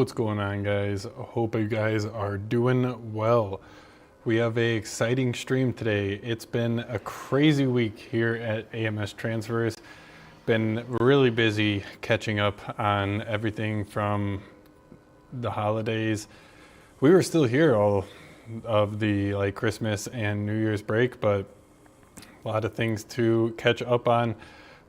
What's going on, guys? I hope you guys are doing well. We have an exciting stream today. It's been a crazy week here at AMS Transfers. Been really busy catching up on everything from the holidays. We were still here all of the Christmas and New Year's break, but a lot of things to catch up on.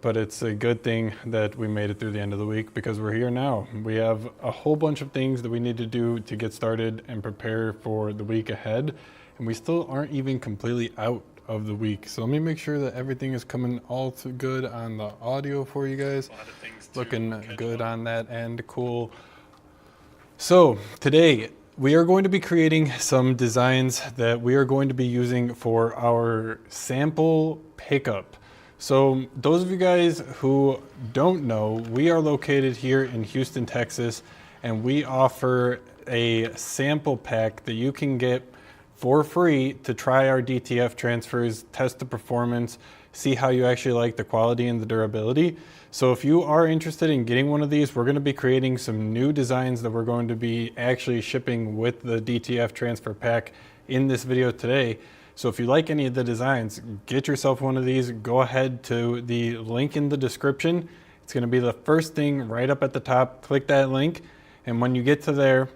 But it's a good thing that we made it through the end of the week because we're here now. We have a whole bunch of things that we need to do to get started and prepare for the week ahead. And we still aren't even completely out of the week. So let me make sure that everything is coming all too good on the audio for you guys. A lot of things looking good on that end, cool. So today we are going to be creating some designs that we are going to be using for our sample pickup. So those of you guys who don't know, we are located here in Houston, Texas, and we offer a sample pack that you can get for free to try our DTF transfers, test the performance, see how you actually like the quality and the durability. So if you are interested in getting one of these, we're going to be creating some new designs that we're going to be actually shipping with the DTF transfer pack in this video today. So if you like any of the designs, get yourself one of these. Go ahead to the link in the description. It's going to be the first thing right up at the top. Click that link, and when you get to there,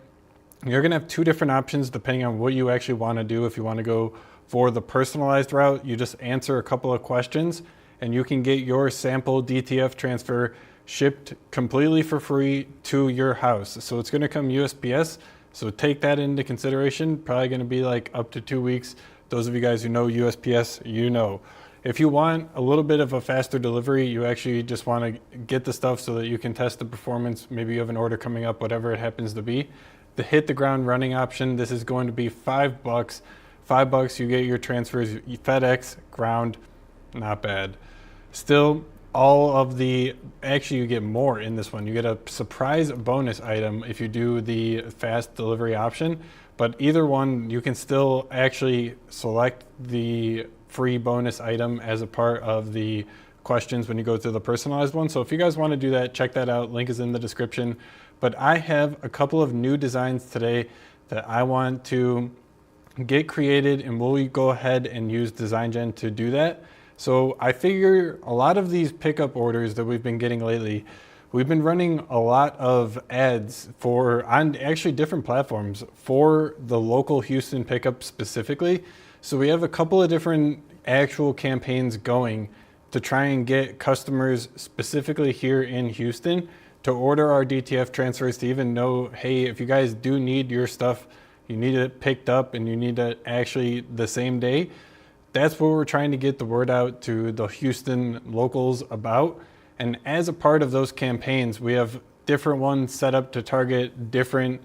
you're going to have two different options depending on what you actually want to do. If you want to go for the personalized route, you just answer a couple of questions and you can get your sample DTF transfer shipped completely for free to your house. So it's going to come USPS, so take that into consideration. Probably going to be like up to 2 weeks. Those of you guys who know USPS, you know. If you want a little bit of a faster delivery, you actually just want to get the stuff so that you can test the performance. Maybe you have an order coming up, whatever it happens to be. The hit the ground running option, this is going to be $5. $5, you get your transfers, FedEx, ground, not bad. Still, all of the, actually you get more in this one. You get a surprise bonus item if you do the fast delivery option. But either one, you can still actually select the free bonus item as a part of the questions when you go through the personalized one. So if you guys want to do that, check that out. Link is in the description. But I have a couple of new designs today that I want to get created, and we'll go ahead and use DesignGen to do that. So I figure a lot of these pickup orders that we've been getting lately, we've been running a lot of ads on actually different platforms for the local Houston pickup specifically. So we have a couple of different actual campaigns going to try and get customers specifically here in Houston to order our DTF transfers, to even know, hey, if you guys do need your stuff, you need it picked up and you need it actually the same day. That's what we're trying to get the word out to the Houston locals about. And as a part of those campaigns, we have different ones set up to target different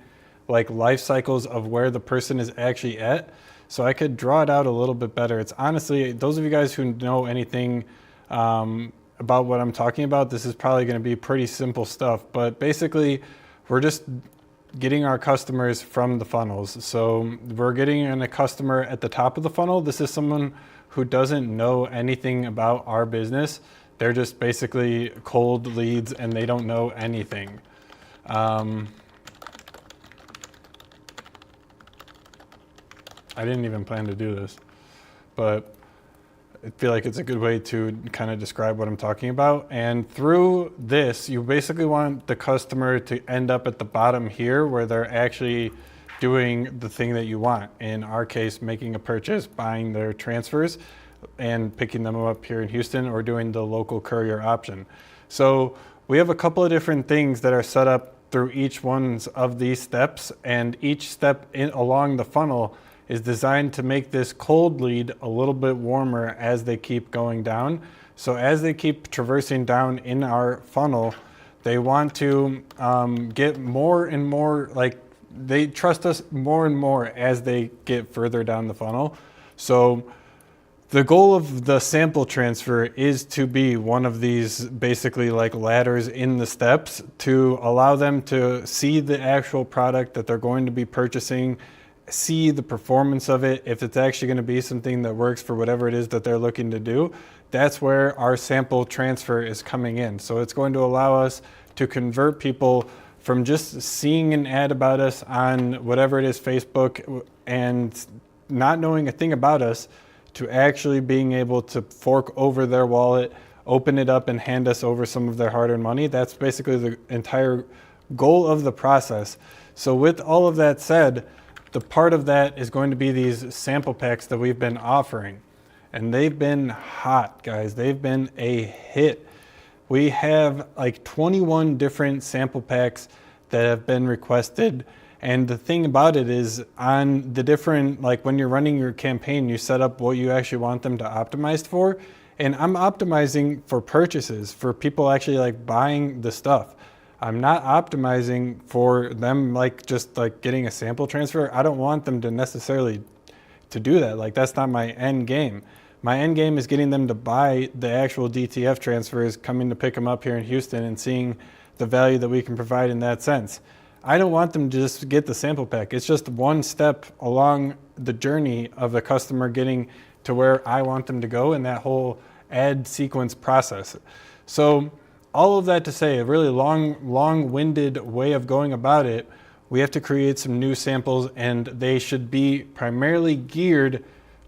life cycles of where the person is actually at. So I could draw it out a little bit better. It's honestly, those of you guys who know anything about what I'm talking about, this is probably going to be pretty simple stuff. But basically, we're just getting our customers from the funnels. So we're getting in a customer at the top of the funnel. This is someone who doesn't know anything about our business. They're just basically cold leads and they don't know anything. I didn't even plan to do this, but I feel like it's a good way to kind of describe what I'm talking about. And through this, you basically want the customer to end up at the bottom here where they're actually doing the thing that you want. In our case, making a purchase, buying their transfers, and picking them up here in Houston, or doing the local courier option. So we have a couple of different things that are set up through each one of these steps, and each step along the funnel is designed to make this cold lead a little bit warmer as they keep going down. So as they keep traversing down in our funnel, they want to get more and more, they trust us more and more as they get further down the funnel. So the goal of the sample transfer is to be one of these basically ladders in the steps to allow them to see the actual product that they're going to be purchasing, see the performance of it, if it's actually going to be something that works for whatever it is that they're looking to do. That's where our sample transfer is coming in. So it's going to allow us to convert people from just seeing an ad about us on whatever it is, Facebook, and not knowing a thing about us, to actually being able to fork over their wallet, open it up and hand us over some of their hard-earned money. That's basically the entire goal of the process. So with all of that said, the part of that is going to be these sample packs that we've been offering. And they've been hot, guys. They've been a hit. We have like 21 different sample packs that have been requested. And the thing about it is, on the different, like when you're running your campaign, you set up what you actually want them to optimize for. And I'm optimizing for purchases, for people actually like buying the stuff. I'm not optimizing for them like just like getting a sample transfer. I don't want them to necessarily to do that. Like that's not my end game. My end game is getting them to buy the actual DTF transfers, coming to pick them up here in Houston and seeing the value that we can provide in that sense. I don't want them to just get the sample pack. It's just one step along the journey of the customer getting to where I want them to go in that whole ad sequence process. So all of that to say, a really long-winded way of going about it, we have to create some new samples, and they should be primarily geared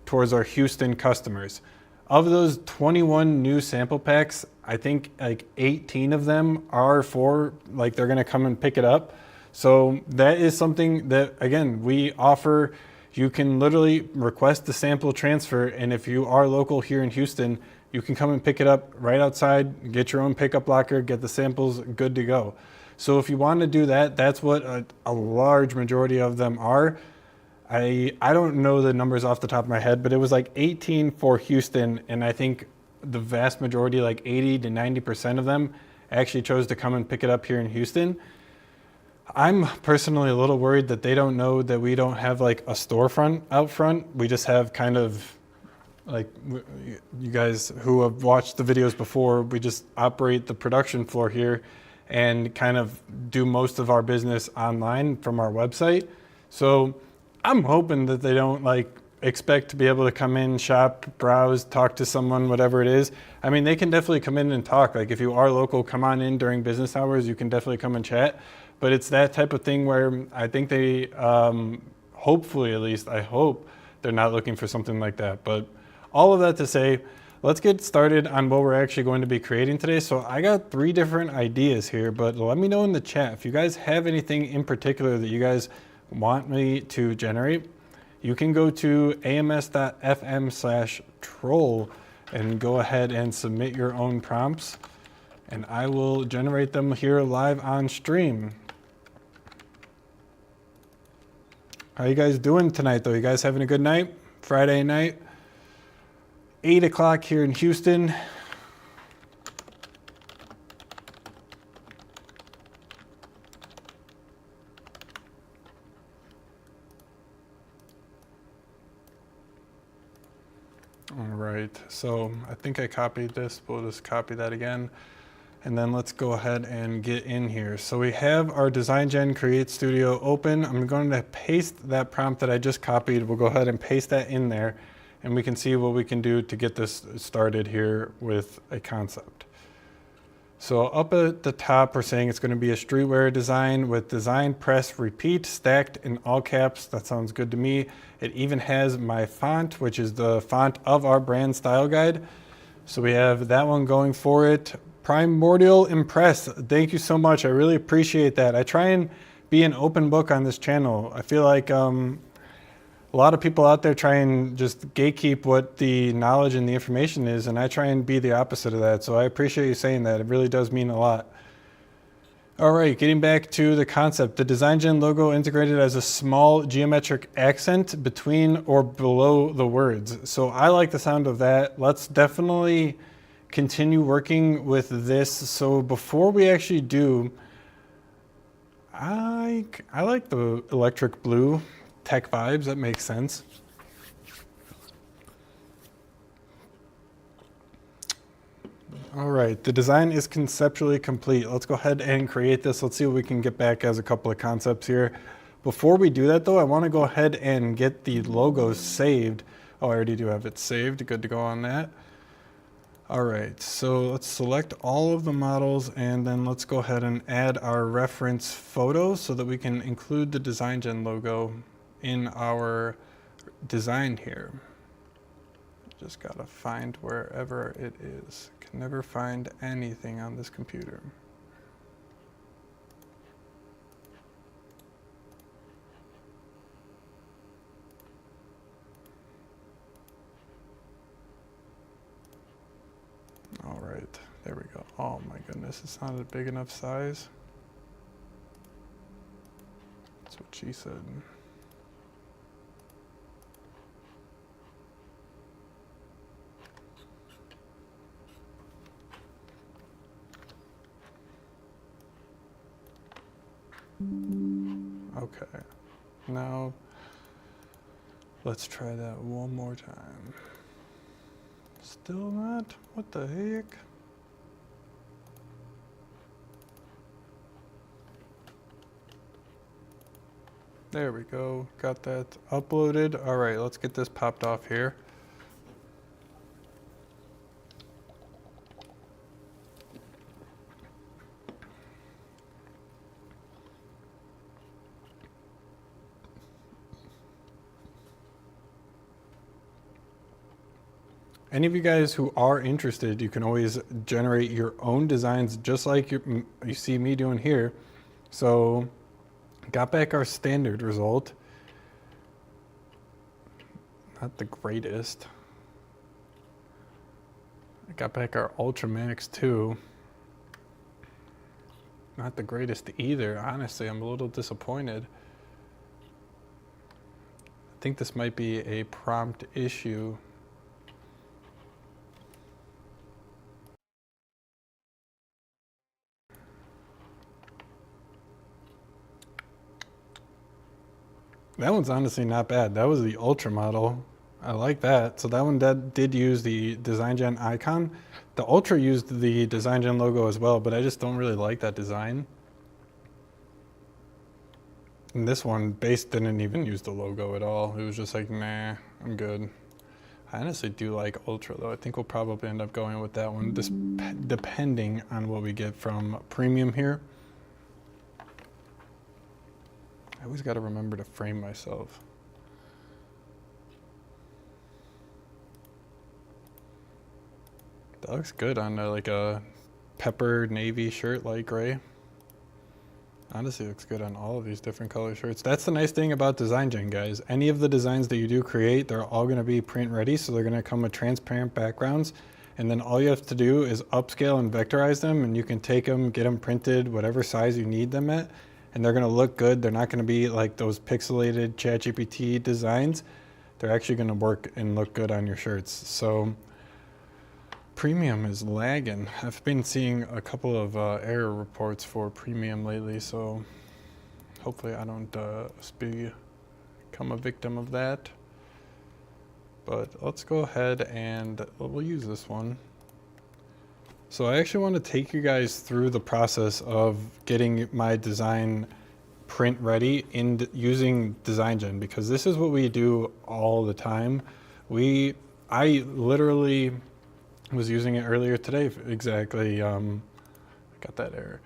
towards our Houston customers. Of those 21 new sample packs, I think like 18 of them are for like they're gonna come and pick it up. So that is something that, again, we offer. You can literally request the sample transfer, and if you are local here in Houston, you can come and pick it up right outside, get your own pickup locker, get the samples good to go. So if you want to do that, that's what a large majority of them are. I don't know the numbers off the top of my head, but it was like 18 for Houston, and I think the vast majority, like 80 to 90% of them, actually chose to come and pick it up here in Houston. I'm personally a little worried that they don't know that we don't have like a storefront out front. We just have kind of like, you guys who have watched the videos before, we just operate the production floor here and kind of do most of our business online from our website. So I'm hoping that they don't like expect to be able to come in, shop, browse, talk to someone, whatever it is. I mean, they can definitely come in and talk. Like if you are local, come on in during business hours, you can definitely come and chat. But it's that type of thing where I think they, hopefully at least, I hope they're not looking for something like that. But all of that to say, let's get started on what we're actually going to be creating today. So I got 3 different ideas here, but let me know in the chat if you guys have anything in particular that you guys want me to generate. You can go to ams.fm/troll and go ahead and submit your own prompts, and I will generate them here live on stream. How you guys doing tonight though? You guys having a good night? Friday night, 8 o'clock here in Houston. All right, so I think I copied this. We'll just copy that again. And then let's go ahead and get in here. So we have our Design Gen Create Studio open. I'm going to paste that prompt that I just copied. We'll go ahead and paste that in there, and we can see what we can do to get this started here with a concept. So up at the top, we're saying it's going to be a streetwear design with design, press, repeat, stacked in all caps. That sounds good to me. It even has my font, which is the font of our brand style guide. So we have that one going for it. Primordial Impress, thank you so much. I really appreciate that. I try and be an open book on this channel. I feel like a lot of people out there try and just gatekeep what the knowledge and the information is, and I try and be the opposite of that. So I appreciate you saying that. It really does mean a lot. All right, getting back to the concept. The Design Gen logo integrated as a small geometric accent between or below the words. So I like the sound of that. Let's definitely continue working with this. So before we actually do, I like the electric blue tech vibes. That makes sense. All right, the design is conceptually complete. Let's go ahead and create this. Let's see what we can get back as a couple of concepts here. Before we do that though, I want to go ahead and get the logos saved. Oh, I already do have it saved. Good to go on that. All right, so let's select all of the models and then let's go ahead and add our reference photo so that we can include the DesignGen logo in our design here. Just gotta find wherever it is. Can never find anything on this computer. All right, there we go. Oh my goodness, it's not a big enough size. That's what she said. Okay, now let's try that one more time. Still not? What the heck? There we go, got that uploaded. All right, let's get this popped off here. Any of you guys who are interested, you can always generate your own designs just like you see me doing here. So got back our standard result. Not the greatest. I got back our Ultra Max too. Not the greatest either. Honestly, I'm a little disappointed. I think this might be a prompt issue. That one's honestly not bad. That was the Ultra model. I like that. So that one did use the DesignGen icon. The Ultra used the DesignGen logo as well, but I just don't really like that design. And this one, base didn't even use the logo at all. It was just like, nah, I'm good. I honestly do like Ultra though. I think we'll probably end up going with that one, just depending on what we get from Premium here. I always got to remember to frame myself. That looks good on like a pepper navy shirt, light gray. Honestly, looks good on all of these different color shirts. That's the nice thing about DesignGen, guys. Any of the designs that you do create, they're all going to be print ready, so they're going to come with transparent backgrounds. And then all you have to do is upscale and vectorize them, and you can take them, get them printed, whatever size you need them at. And they're gonna look good. They're not gonna be like those pixelated ChatGPT designs. They're actually gonna work and look good on your shirts. So Premium is lagging. I've been seeing a couple of error reports for Premium lately, so hopefully I don't become a victim of that. But let's go ahead and we'll use this one. So I actually want to take you guys through the process of getting my design print ready in using DesignGen, because this is what we do all the time. I literally was using it earlier today, exactly, got that error,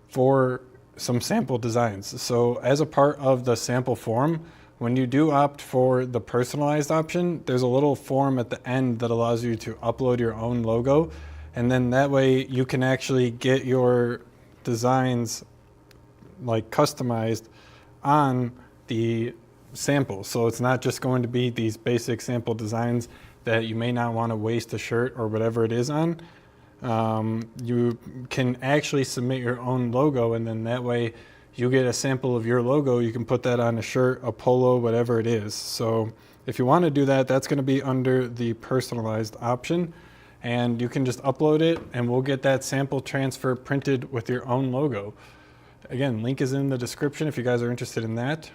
for some sample designs. So as a part of the sample form, when you do opt for the personalized option, there's a little form at the end that allows you to upload your own logo. And then that way you can actually get your designs like customized on the sample. So it's not just going to be these basic sample designs that you may not want to waste a shirt or whatever it is on. You can actually submit your own logo, and then that way you get a sample of your logo. You can put that on a shirt, a polo, whatever it is. So if you want to do that, that's going to be under the personalized option. And you can just upload it and we'll get that sample transfer printed with your own logo. Again, link is in the description if you guys are interested in that.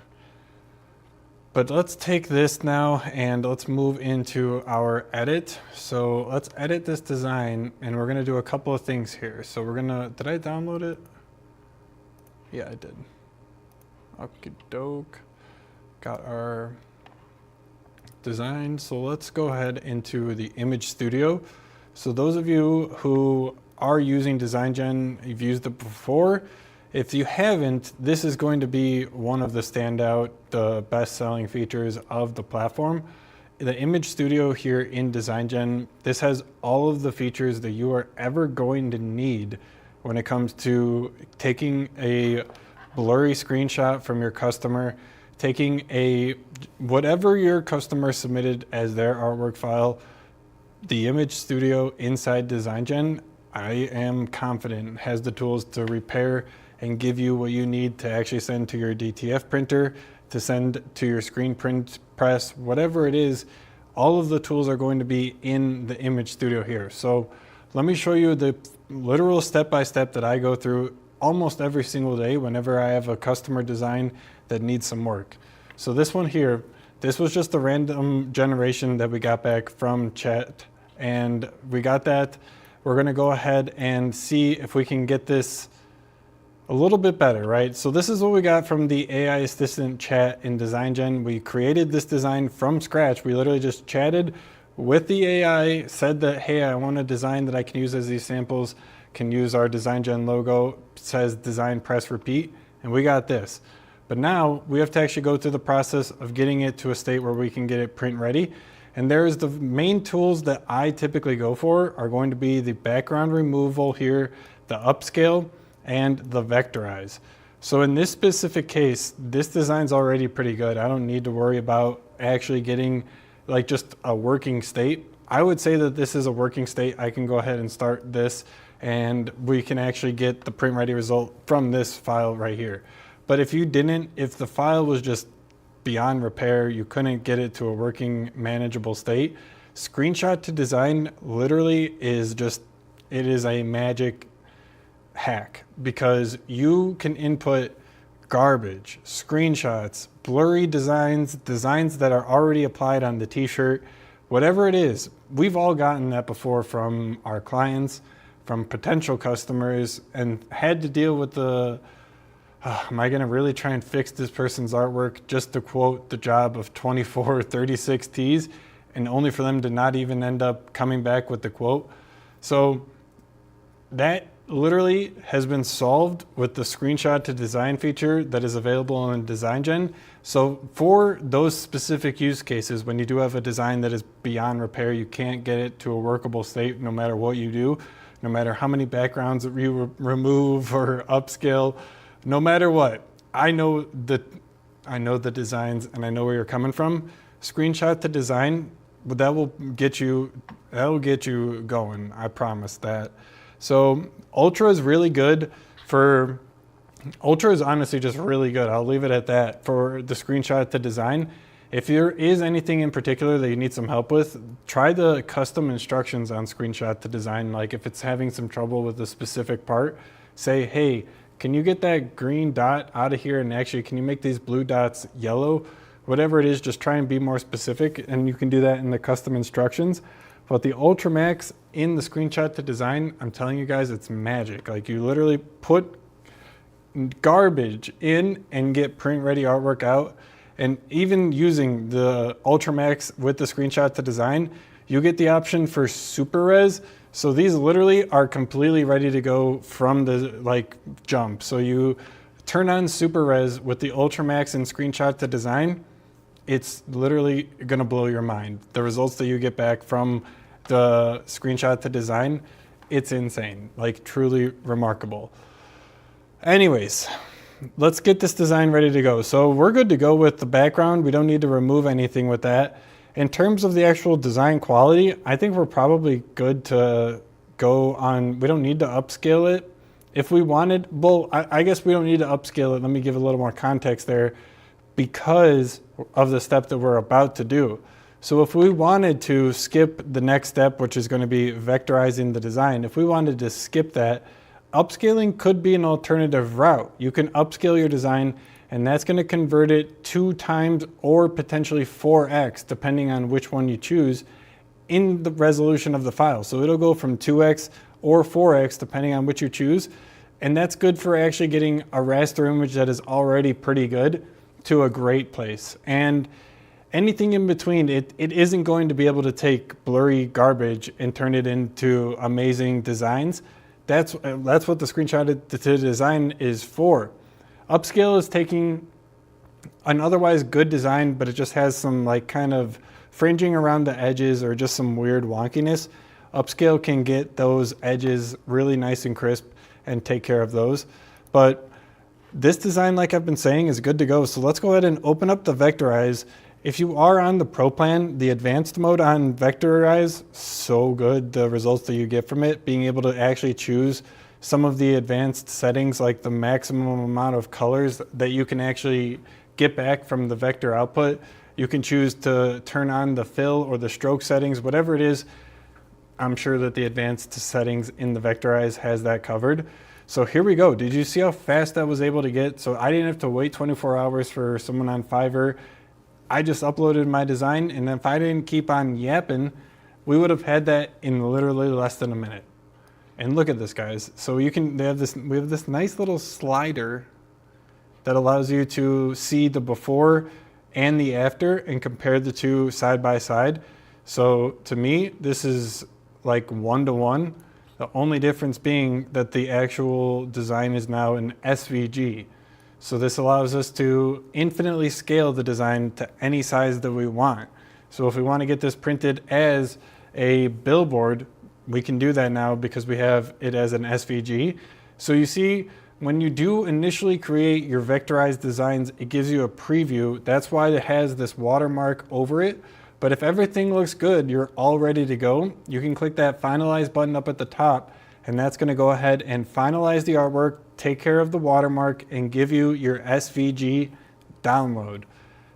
But let's take this now and let's move into our edit. So let's edit this design and we're gonna do a couple of things here. So we're gonna, did I download it? Yeah, I did. Okie doke. Got our design. So let's go ahead into the image studio. So those of you who are using DesignGen, you've used it before. If you haven't, this is going to be one of the standout, the best-selling features of the platform. The Image Studio here in DesignGen, this has all of the features that you are ever going to need when it comes to taking a blurry screenshot from your customer, taking whatever your customer submitted as their artwork file. The Image Studio inside DesignGen, I am confident, has the tools to repair and give you what you need to actually send to your DTF printer, to send to your screen print press, whatever it is. All of the tools are going to be in the Image Studio here. So let me show you the literal step-by-step that I go through almost every single day whenever I have a customer design that needs some work. So this one here, this was just a random generation that we got back from chat, and we got that. We're gonna go ahead and see if we can get this a little bit better, right? So this is what we got from the AI assistant chat in DesignGen. We created this design from scratch. We literally just chatted with the AI, said that, hey, I want a design that I can use as these samples, can use our DesignGen logo, says design, press, repeat, and we got this. But now we have to actually go through the process of getting it to a state where we can get it print ready. And there's the main tools that I typically go for are going to be the background removal here, the upscale, and the vectorize. So in this specific case, this design's already pretty good. I don't need to worry about actually getting like just a working state. I would say that this is a working state. I can go ahead and start this and we can actually get the print ready result from this file right here. But if you didn't, if the file was just beyond repair, you couldn't get it to a working manageable state, screenshot to design literally is just, it is a magic hack, because you can input garbage, screenshots, blurry designs, designs that are already applied on the t-shirt, whatever it is. We've all gotten that before from our clients, from potential customers, and had to deal with the, am I gonna really try and fix this person's artwork just to quote the job of 24 or 36 T's, and only for them to not even end up coming back with the quote. So that literally has been solved with the screenshot to design feature that is available in DesignGen. So for those specific use cases, when you do have a design that is beyond repair, you can't get it to a workable state no matter what you do, no matter how many backgrounds that you remove or upscale, no matter what. I know the designs and I know where you're coming from. Screenshot to design, but that'll get you going. I promise that. So Ultra is really good for, Ultra is honestly just really good. I'll leave it at that for the screenshot to design. If there is anything in particular that you need some help with, try the custom instructions on screenshot to design. Like if it's having some trouble with a specific part, say, hey, can you get that green dot out of here? And actually, can you make these blue dots yellow? Whatever it is, just try and be more specific. And you can do that in the custom instructions. But the Ultra Max in the screenshot to design, I'm telling you guys, it's magic. Like you literally put garbage in and get print ready artwork out. And even using the Ultra Max with the screenshot to design, you get the option for super res. So these literally are completely ready to go from the jump. So you turn on super res with the Ultra Max and screenshot to design. It's literally gonna blow your mind. The results that you get back from the screenshot to design, it's insane, like truly remarkable. Anyways, let's get this design ready to go. So we're good to go with the background. We don't need to remove anything with that. In terms of the actual design quality, I think we're probably good to go on. We don't need to upscale it. If we wanted, well, I guess we don't need to upscale it. Let me give a little more context there, because of the step that we're about to do. So if we wanted to skip the next step, which is going to be vectorizing the design, if we wanted to skip that, upscaling could be an alternative route. You can upscale your design, and that's going to convert it 2 times or potentially 4x, depending on which one you choose, in the resolution of the file. So it'll go from 2x or 4x, depending on which you choose. And that's good for actually getting a raster image that is already pretty good to a great place. And anything in between, it isn't going to be able to take blurry garbage and turn it into amazing designs. That's what the screenshot to design is for. Upscale is taking an otherwise good design, but it just has some like kind of fringing around the edges or just some weird wonkiness. Upscale can get those edges really nice and crisp and take care of those. But this design, like I've been saying, is good to go. So let's go ahead and open up the Vectorize. If you are on the Pro plan, the advanced mode on Vectorize, so good, the results that you get from it, being able to actually choose some of the advanced settings, like the maximum amount of colors that you can actually get back from the vector output. You can choose to turn on the fill or the stroke settings, whatever it is. I'm sure that the advanced settings in the Vectorize has that covered. So here we go. Did you see how fast I was able to get? So I didn't have to wait 24 hours for someone on Fiverr. I just uploaded my design, and if I didn't keep on yapping, we would have had that in literally less than a minute. And look at this, guys. So we have this nice little slider that allows you to see the before and the after and compare the two side by side. So to me, this is like 1-to-1. The only difference being that the actual design is now an SVG. So this allows us to infinitely scale the design to any size that we want. So if we want to get this printed as a billboard, we can do that now because we have it as an SVG. So you see, when you do initially create your vectorized designs, it gives you a preview. That's why it has this watermark over it. But if everything looks good, you're all ready to go. You can click that finalize button up at the top, and that's going to go ahead and finalize the artwork, take care of the watermark, and give you your SVG download.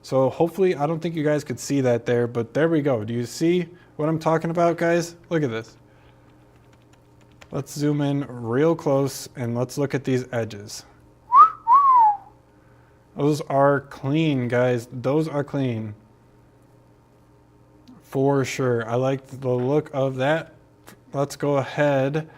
So hopefully, I don't think you guys could see that there, but there we go. Do you see what I'm talking about, guys? Look at this. Let's zoom in real close and let's look at these edges. Those are clean, guys. Those are clean. For sure. I like the look of that. Let's go ahead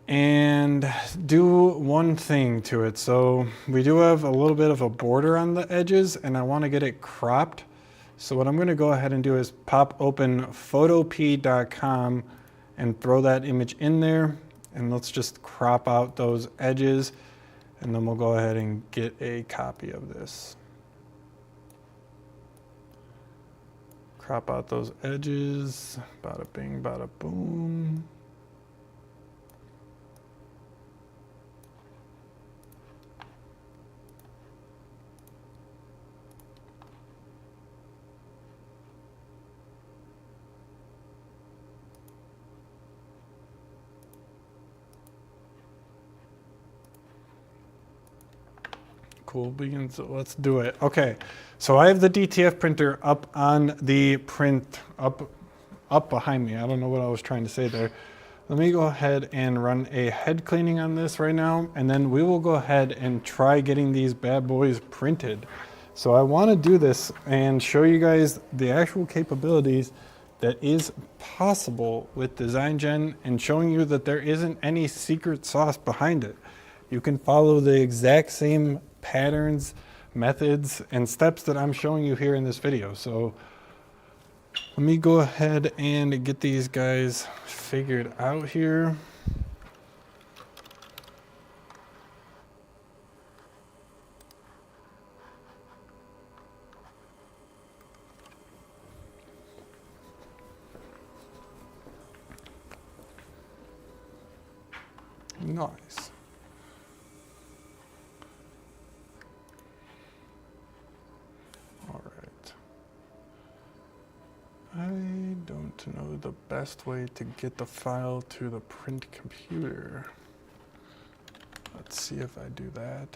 and do one thing to it. So we do have a little bit of a border on the edges, and I want to get it cropped. So what I'm going to go ahead and do is pop open photop.com and throw that image in there. And let's just crop out those edges, and then we'll go ahead and get a copy of this. Crop out those edges, bada bing, bada boom. Cool beans, let's do it. Okay, so I have the DTF printer up on the print, up behind me. I don't know what I was trying to say there. Let me go ahead and run a head cleaning on this right now, and then we will go ahead and try getting these bad boys printed. So I want to do this and show you guys the actual capabilities that is possible with Design Gen, and showing you that there isn't any secret sauce behind it. You can follow the exact same patterns, methods, and steps that I'm showing you here in this video. So let me go ahead and get these guys figured out here. Nice. I don't know the best way to get the file to the print computer. Let's see if I do that.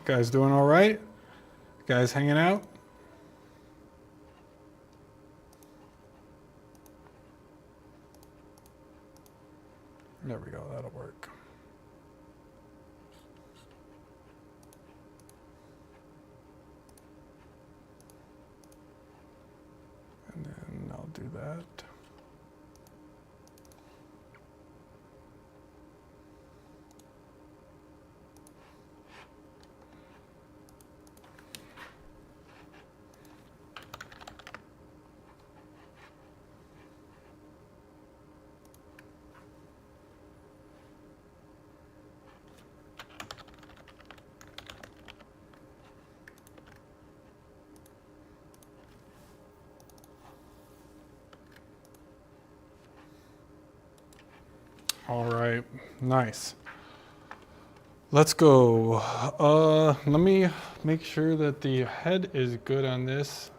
Guys doing all right? Guys hanging out? There we go, that'll work. All right, nice. Let's go. Let me make sure that the head is good on this.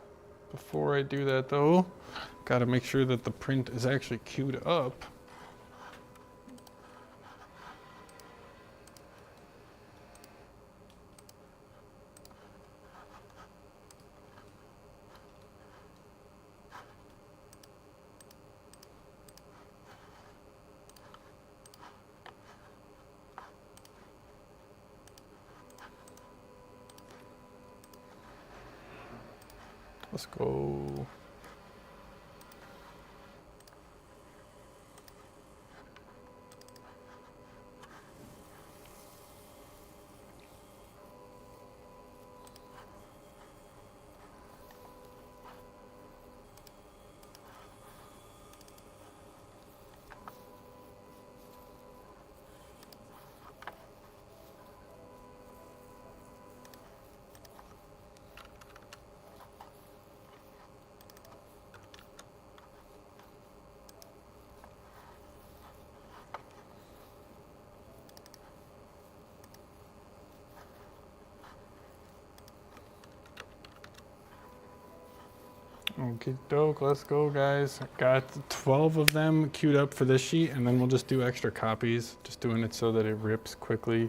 Before I do that though, gotta make sure that the print is actually queued up. Let's go. Okay, doke, let's go guys. Got 12 of them queued up for this sheet, and then we'll just do extra copies. Just doing it so that it rips quickly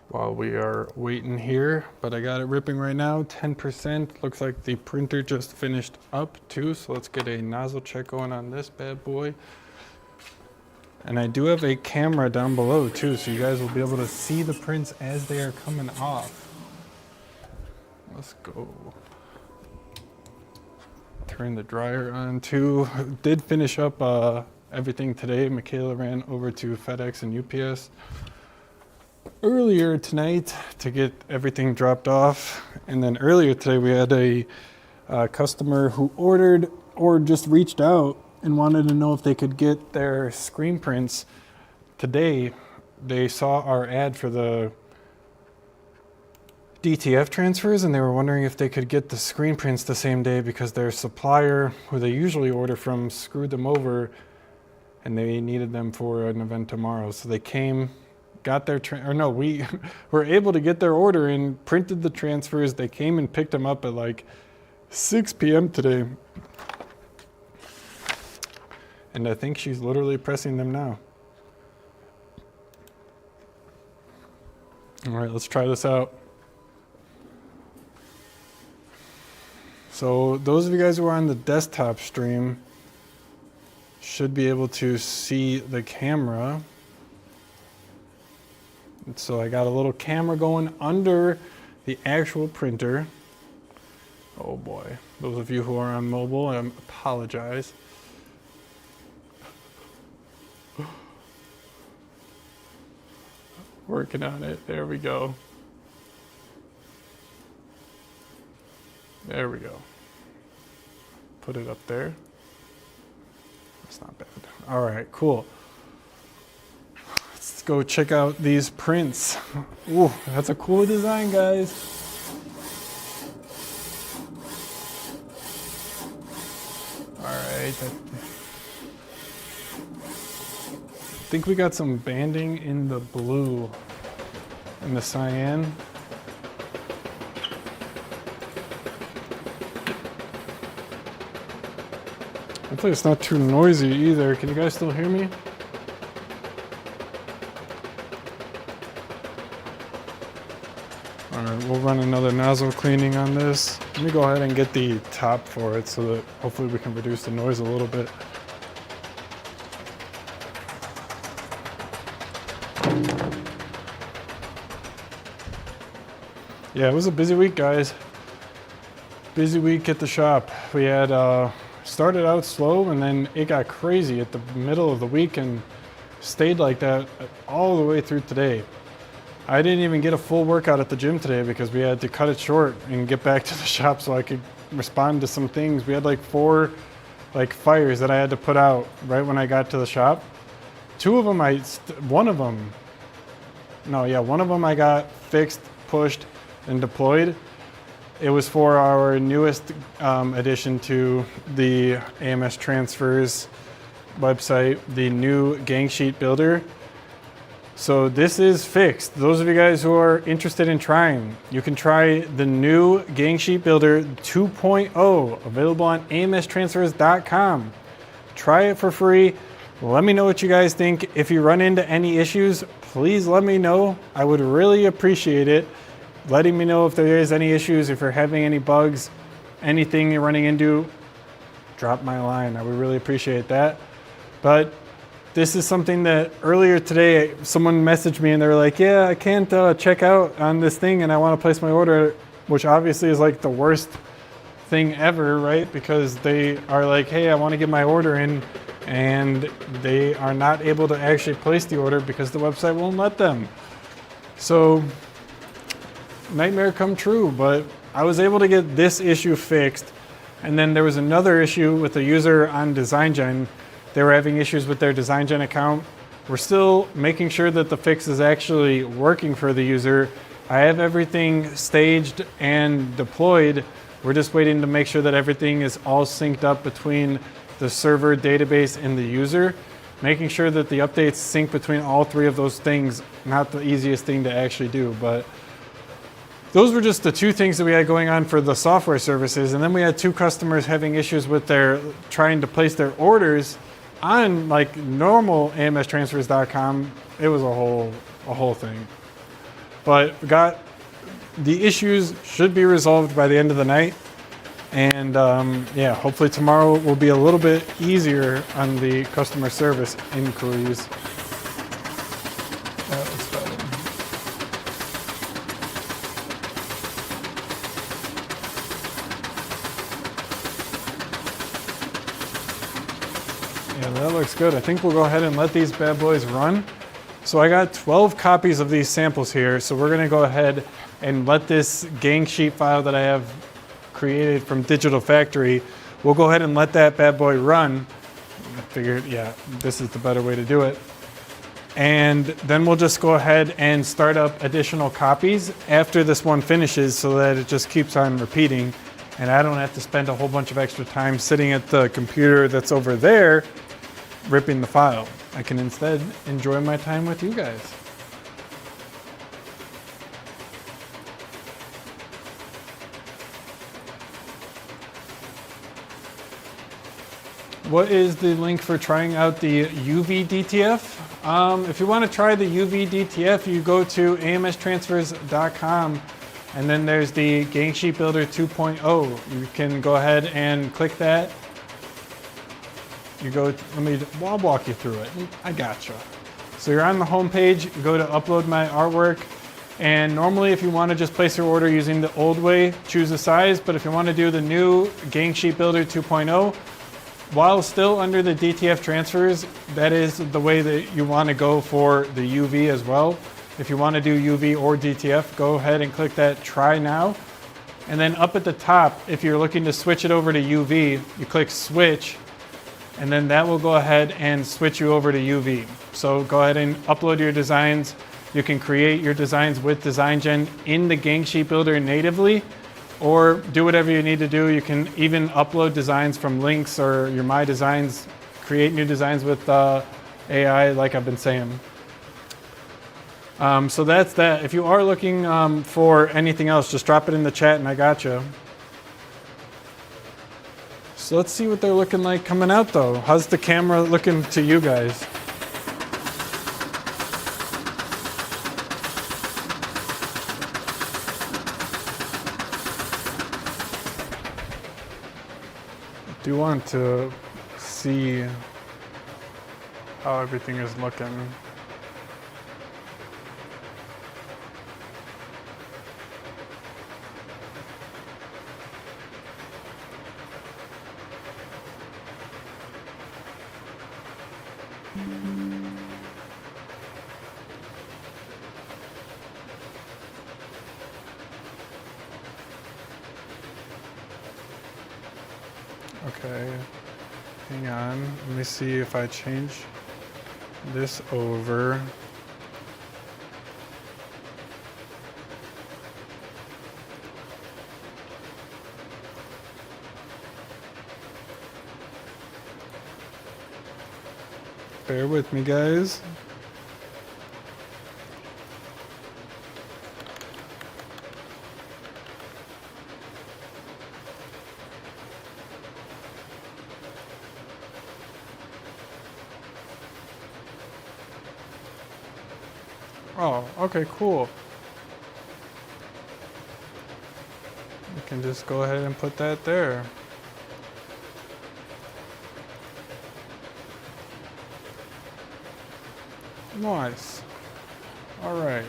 while we are waiting here. But I got it ripping right now, 10%. Looks like the printer just finished up too, so let's get a nozzle check going on this bad boy. And I do have a camera down below too, so you guys will be able to see the prints as they are coming off. Let's go. Turn the dryer on too. Did finish up everything today. Michaela ran over to FedEx and UPS earlier tonight to get everything dropped off. And then earlier today we had a customer who ordered or just reached out and wanted to know if they could get their screen prints today. They saw our ad for the DTF transfers and they were wondering if they could get the screen prints the same day because their supplier, who they usually order from, screwed them over and they needed them for an event tomorrow. So they came, got their, we were able to get their order and printed the transfers. They came and picked them up at like 6 p.m. today. And I think she's literally pressing them now. All right, let's try this out. So those of you guys who are on the desktop stream should be able to see the camera. And so I got a little camera going under the actual printer. Oh boy, those of you who are on mobile, I apologize. Working on it, there we go. There we go. Put it up there. That's not bad. All right, cool. Let's go check out these prints. Ooh, that's a cool design, guys. All right. I think we got some banding in the blue and the cyan. Hopefully it's not too noisy either. Can you guys still hear me? All right, we'll run another nozzle cleaning on this. Let me go ahead and get the top for it so that hopefully we can reduce the noise a little bit. Yeah, it was a busy week, guys. Busy week at the shop. We had started out slow and then it got crazy at the middle of the week and stayed like that all the way through today. I didn't even get a full workout at the gym today because we had to cut it short and get back to the shop so I could respond to some things. We had like 4 fires that I had to put out right when I got to the shop. One of them I got fixed, pushed, and deployed. It was for our newest addition to the AMS transfers website, the new gang sheet builder. So this is fixed. Those of you guys who are interested in trying, you can try the new Gang Sheet Builder 2.0, available on amstransfers.com. Try it for free. Let me know what you guys think. If you run into any issues, please let me know. I would really appreciate it. Letting me know if there is any issues, if you're having any bugs, anything you're running into, drop my line. I would really appreciate that. But this is something that earlier today, someone messaged me and they were like, yeah, I can't check out on this thing and I want to place my order, which obviously is like the worst thing ever, right? Because they are like, hey, I want to get my order in, and they are not able to actually place the order because the website won't let them. So nightmare come true, but I was able to get this issue fixed. And then there was another issue with a user on DesignGen. They were having issues with their DesignGen account. We're still making sure that the fix is actually working for the user. I have everything staged and deployed. We're just waiting to make sure that everything is all synced up between the server, database, and the user. Making sure that the updates sync between all three of those things, not the easiest thing to actually do, but those were just the two things that we had going on for the software services. And then we had two customers having issues with their trying to place their orders on like normal amstransfers.com. It was a whole thing. But we got the issues should be resolved by the end of the night. And yeah, hopefully tomorrow will be a little bit easier on the customer service inquiries. That was better. Yeah, that looks good. I think we'll go ahead and let these bad boys run. So I got 12 copies of these samples here. So we're gonna go ahead and let this gang sheet file that I have created from Digital Factory, we'll go ahead and let that bad boy run. I figured, yeah, this is the better way to do it. And then we'll just go ahead and start up additional copies after this one finishes so that it just keeps on repeating. And I don't have to spend a whole bunch of extra time sitting at the computer that's over there ripping the file. I can instead enjoy my time with you guys. What is the link for trying out the UV DTF? If you want to try the UV DTF, you go to amstransfers.com, and then there's the Gang Sheet Builder 2.0. You can go ahead and click that. You go, I'll walk you through it. I gotcha. So you're on the home page, you go to upload my artwork, and normally if you want to just place your order using the old way, choose a size, but if you want to do the new Gang Sheet Builder 2.0, while still under the DTF transfers, that is the way that you want to go for the UV as well. If you want to do UV or DTF, go ahead and click that Try Now. And then up at the top, if you're looking to switch it over to UV, you click Switch, and then that will go ahead and switch you over to UV. So go ahead and upload your designs. You can create your designs with DesignGen in the Gang Sheet Builder natively, or do whatever you need to do. You can even upload designs from links or your My Designs, create new designs with AI like I've been saying. So that's that. If you are looking for anything else, just drop it in the chat and I gotcha. So let's see what they're looking like coming out though. How's the camera looking to you guys? I do want to see how everything is looking. Okay, hang on. Let me see if I change this over. Bear with me, guys. Oh, okay, cool. We can just go ahead and put that there. Nice. All right.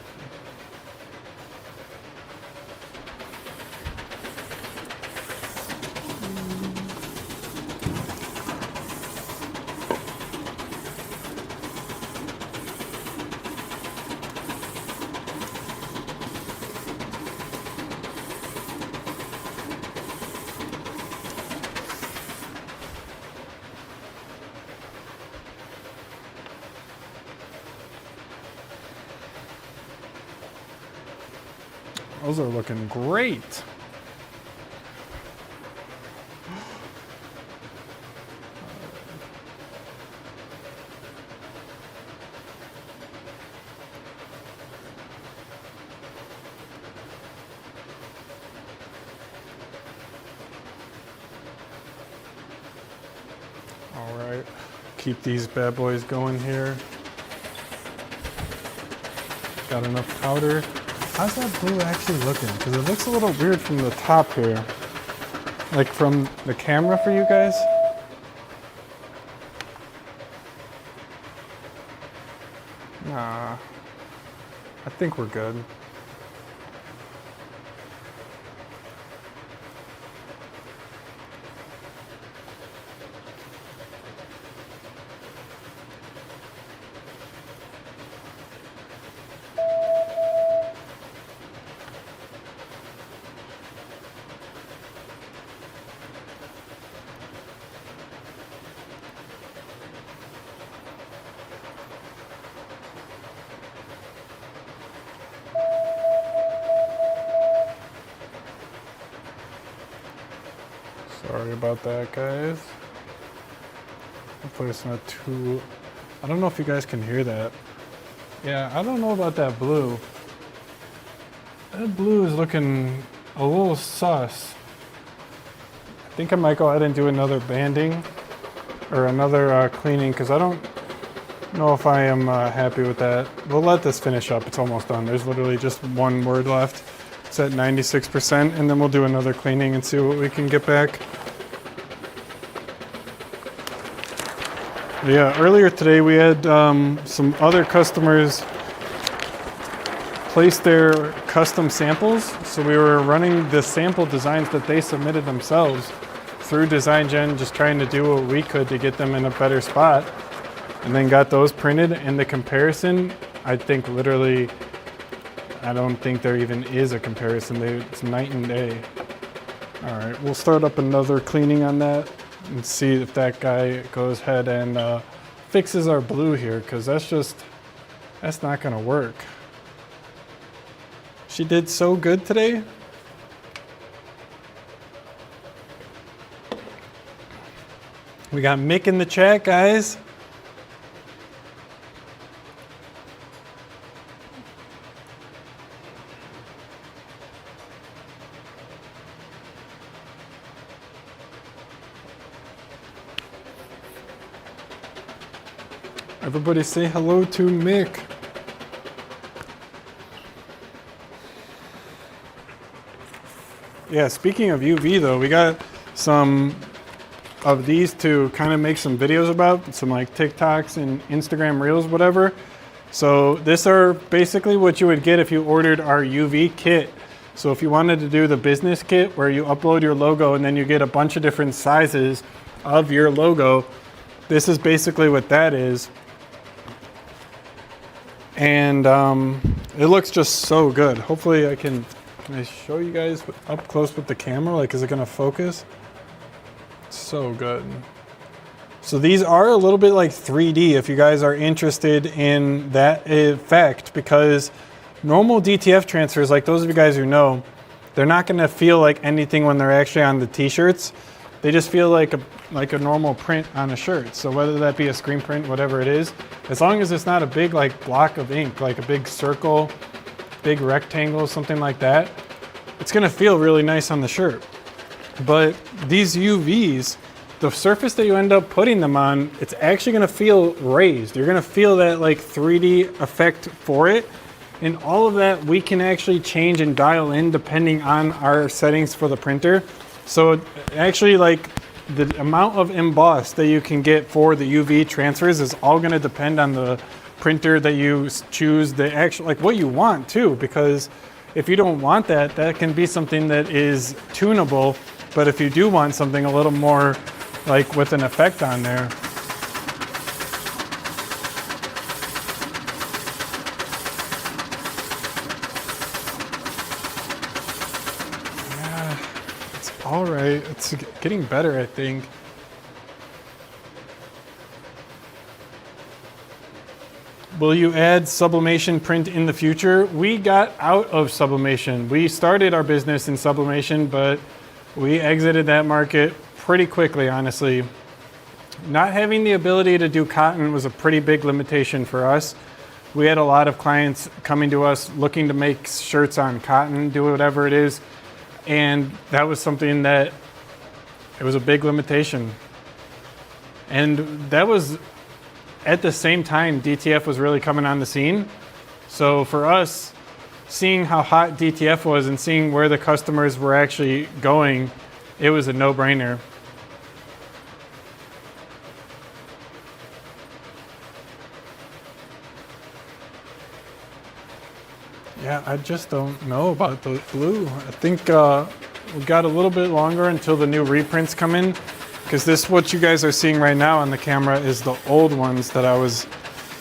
Those are looking great. All right, keep these bad boys going here. Got enough powder. How's that blue actually looking? Because it looks a little weird from the top here. Like from the camera for you guys. Nah, I think we're good. Sorry about that, guys. Hopefully it's not too... I don't know if you guys can hear that. Yeah, I don't know about that blue. That blue is looking a little sus. I think I might go ahead and do another banding or another cleaning because I don't know if I am happy with that. We'll let this finish up. It's almost done. There's literally just one word left. It's at 96%, and then we'll do another cleaning and see what we can get back. Yeah, earlier today we had some other customers place their custom samples. So we were running the sample designs that they submitted themselves through DesignGen, just trying to do what we could to get them in a better spot, and then got those printed. And the comparison, I think literally, I don't think there even is a comparison. It's night and day. All right, we'll start up another cleaning on that and see if that guy goes ahead and fixes our blue here, because that's not gonna work. She did so good today. We got Mick in the chat, guys. Everybody say hello to Mick. Yeah, speaking of UV though, we got some of these to kind of make some videos about, some like TikToks and Instagram Reels, whatever. So these are basically what you would get if you ordered our UV kit. So if you wanted to do the business kit where you upload your logo and then you get a bunch of different sizes of your logo, this is basically what that is. And it looks just so good. Hopefully can I show you guys up close with the camera? Like, is it gonna focus? So good. So these are a little bit like 3D if you guys are interested in that effect, because normal DTF transfers, like those of you guys who know, they're not gonna feel like anything when they're actually on the t-shirts. they just feel like a normal print on a shirt. So whether that be a screen print, whatever it is, as long as it's not a big like block of ink, like a big circle, big rectangle, something like that, it's gonna feel really nice on the shirt. But these UVs, the surface that you end up putting them on, it's actually gonna feel raised. You're gonna feel that like 3D effect for it. And all of that we can actually change and dial in depending on our settings for the printer. So actually like the amount of emboss that you can get for the UV transfers is all gonna depend on the printer that you choose, the actual, like what you want too, because if you don't want that, that can be something that is tunable. But if you do want something a little more like with an effect on there, all right, it's getting better, I think. Will you add sublimation print in the future? We got out of sublimation. We started our business in sublimation, but we exited that market pretty quickly, honestly. Not having the ability to do cotton was a pretty big limitation for us. We had a lot of clients coming to us looking to make shirts on cotton, do whatever it is. And that was something that, it was a big limitation. And that was at the same time DTF was really coming on the scene. So for us, seeing how hot DTF was and seeing where the customers were actually going, it was a no-brainer. Yeah, I just don't know about the blue. I think we got a little bit longer until the new reprints come in, because this, what you guys are seeing right now on the camera, is the old ones that I was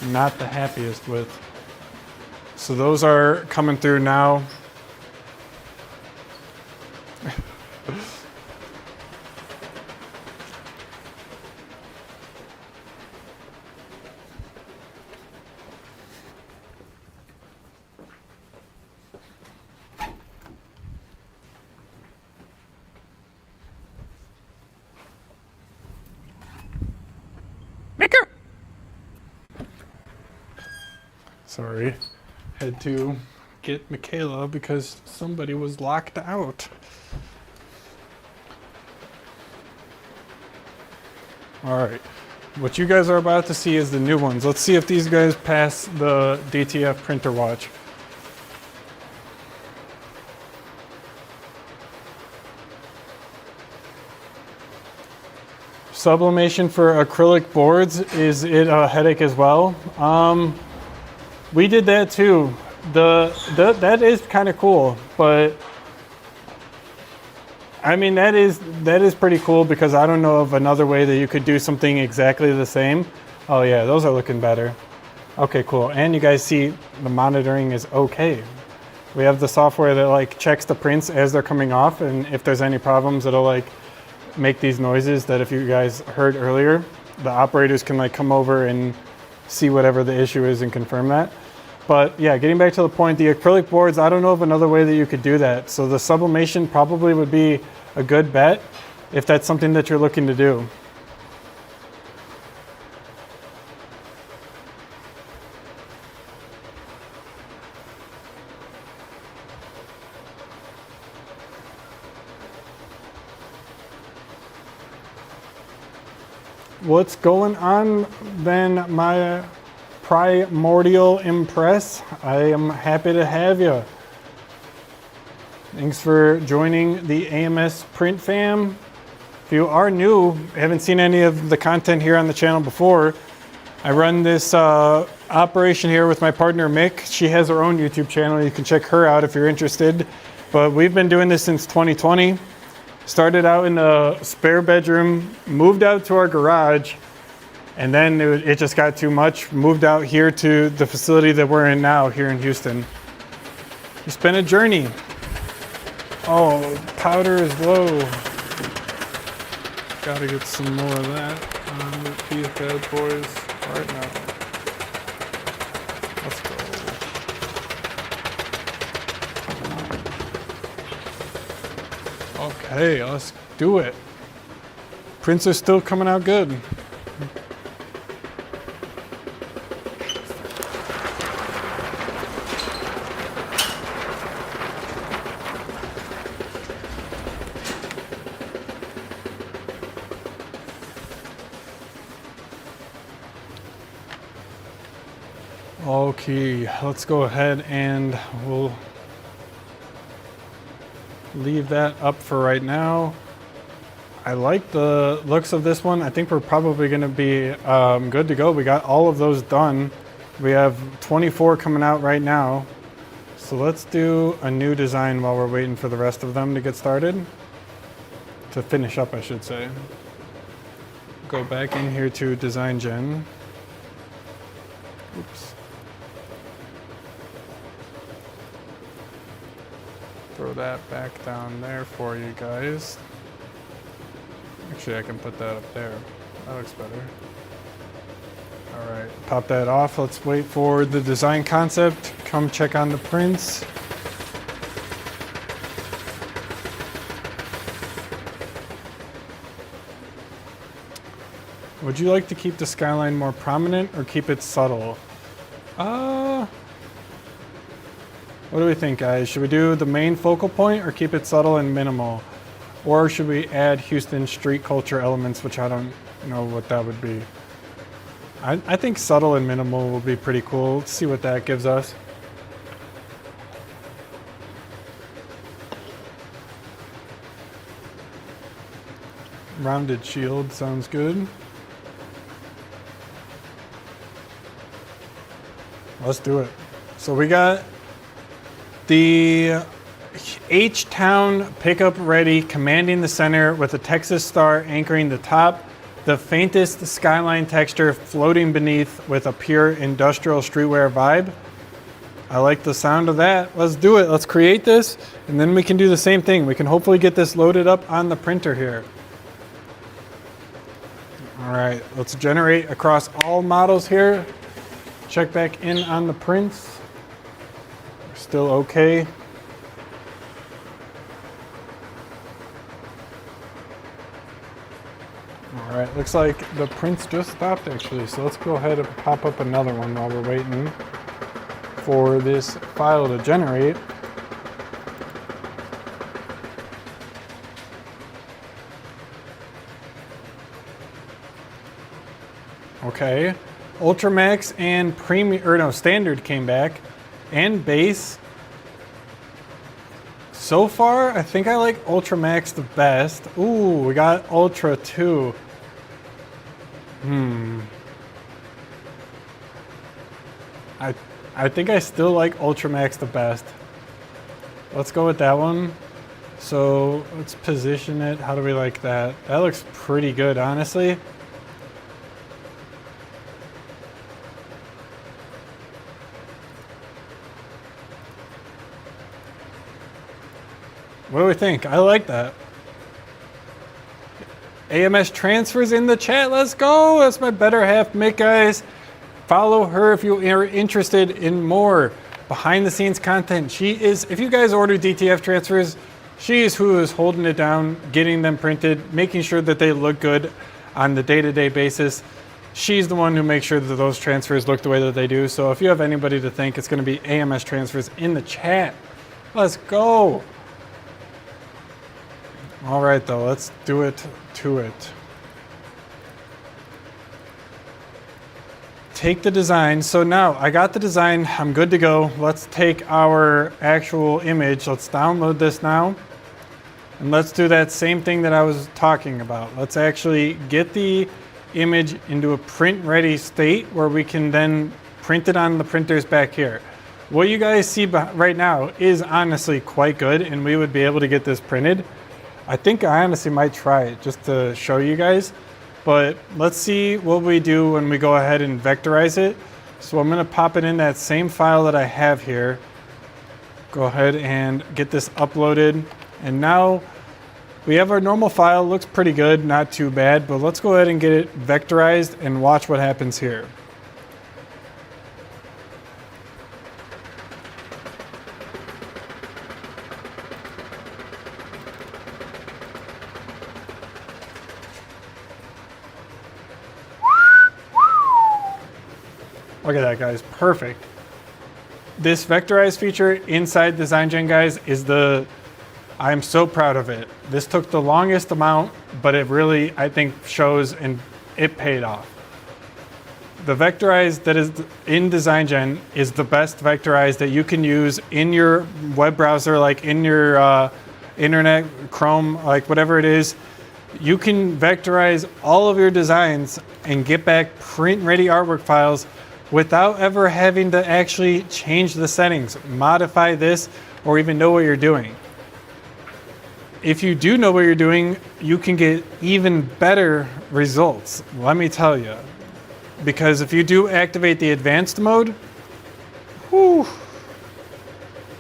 not the happiest with. So those are coming through now. Sorry, had to get Michaela because somebody was locked out. All right, what you guys are about to see is the new ones. Let's see if these guys pass the DTF printer watch. Sublimation for acrylic boards, is it a headache as well? We did that too. That is kind of cool, but I mean that is pretty cool, because I don't know of another way that you could do something exactly the same. Oh yeah, those are looking better. Okay, cool. And you guys see the monitoring is okay. We have the software that like checks the prints as they're coming off, and if there's any problems, it'll like make these noises that if you guys heard earlier, the operators can like come over and see whatever the issue is and confirm that. But yeah, getting back to the point, the acrylic boards, I don't know of another way that you could do that. So the sublimation probably would be a good bet if that's something that you're looking to do. What's going on then, my Primordial Impress? I am happy to have you. Thanks for joining the AMS Print Fam. If you are new, haven't seen any of the content here on the channel before, I run this operation here with my partner Mick. She has her own YouTube channel. You can check her out if you're interested. But we've been doing this since 2020. Started out in a spare bedroom, moved out to our garage, and then it just got too much. Moved out here to the facility that we're in now here in Houston. It's been a journey. Oh, powder is low. Gotta get some more of that on these bad boys right now. Let's go. Okay, let's do it. Prints are still coming out good. Okay, let's go ahead and we'll leave that up for right now. I like the looks of this one. I think we're probably going to be good to go. We got all of those done. We have 24 coming out right now. So let's do a new design while we're waiting for the rest of them to get started. To finish up, I should say. Go back in here to Design Gen. Oops. Throw that back down there for you guys. Actually, I can put that up there. That looks better. All right, pop that off. Let's wait for the design concept. Come check on the prints. Would you like to keep the skyline more prominent or keep it subtle? What do we think, guys? Should we do the main focal point or keep it subtle and minimal? Or should we add Houston street culture elements, which I don't know what that would be. I think subtle and minimal will be pretty cool. Let's see what that gives us. Rounded shield sounds good. Let's do it. So we got the H-Town pickup ready, commanding the center with a Texas star anchoring the top. The faintest skyline texture floating beneath with a pure industrial streetwear vibe. I like the sound of that. Let's do it. Let's create this, and then we can do the same thing. We can hopefully get this loaded up on the printer here. All right, let's generate across all models here. Check back in on the prints. Still okay. All right, looks like the prints just stopped actually. So let's go ahead and pop up another one while we're waiting for this file to generate. Okay, Ultramax and Premium, or no, Standard came back, and Base. So far, I think I like Ultramax the best. Ooh, we got Ultra too. I think I still like Ultramax the best. Let's go with that one. So let's position it. How do we like that? That looks pretty good, honestly. What do we think? I like that. AMS transfers in the chat. Let's go. That's my better half, Mick, guys. Follow her if you are interested in more behind the scenes content. She is, if you guys order DTF transfers, she is who is holding it down, getting them printed, making sure that they look good on the day-to-day basis. She's the one who makes sure that those transfers look the way that they do. So if you have anybody to thank, it's going to be AMS transfers in the chat. Let's go. All right, though, let's do it to it. Take the design. So now I got the design. I'm good to go. Let's take our actual image. Let's download this now. And let's do that same thing that I was talking about. Let's actually get the image into a print ready state where we can then print it on the printers back here. What you guys see right now is honestly quite good, and we would be able to get this printed. I think I honestly might try it just to show you guys, but let's see what we do when we go ahead and vectorize it. So I'm gonna pop it in that same file that I have here. Go ahead and get this uploaded. And now we have our normal file, looks pretty good, not too bad, but let's go ahead and get it vectorized and watch what happens here. Look at that, guys, perfect. This vectorize feature inside DesignGen, guys, I'm so proud of it. This took the longest amount, but it really, I think, shows and it paid off. The vectorize that is in DesignGen is the best vectorize that you can use in your web browser, like in your internet, Chrome, like whatever it is. You can vectorize all of your designs and get back print-ready artwork files without ever having to actually change the settings, modify this, or even know what you're doing. If you do know what you're doing, you can get even better results, let me tell you. Because if you do activate the advanced mode, whew,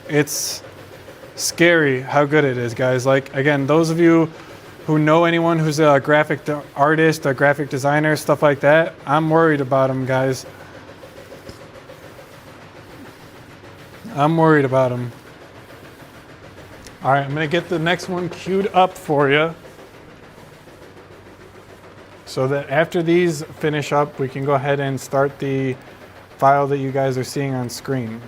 it's scary how good it is, guys. Like, again, those of you who know anyone who's a graphic artist, a graphic designer, stuff like that, I'm worried about them, guys. I'm worried about them. All right, I'm gonna get the next one queued up for you so that after these finish up, we can go ahead and start the file that you guys are seeing on screen.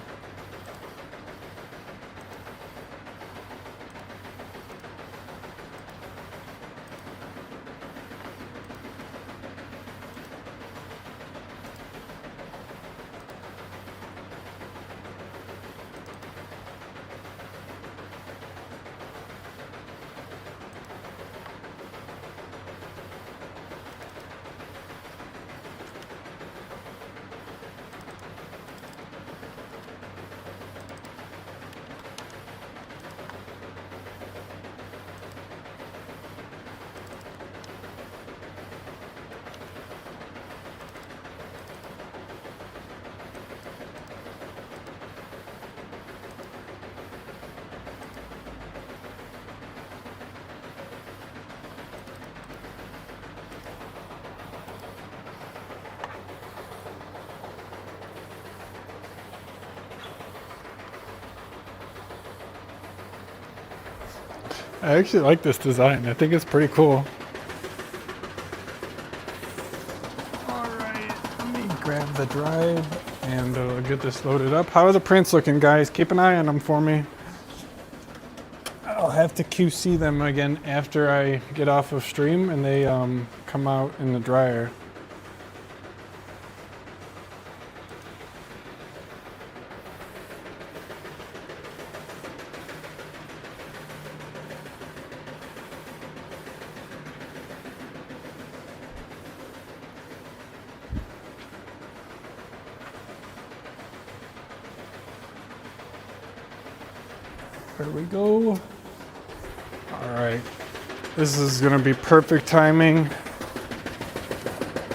I actually like this design. I think it's pretty cool. All right, let me grab the drive and get this loaded up. How are the prints looking, guys? Keep an eye on them for me. I'll have to QC them again after I get off of stream and they come out in the dryer. There we go. All right, this is gonna be perfect timing.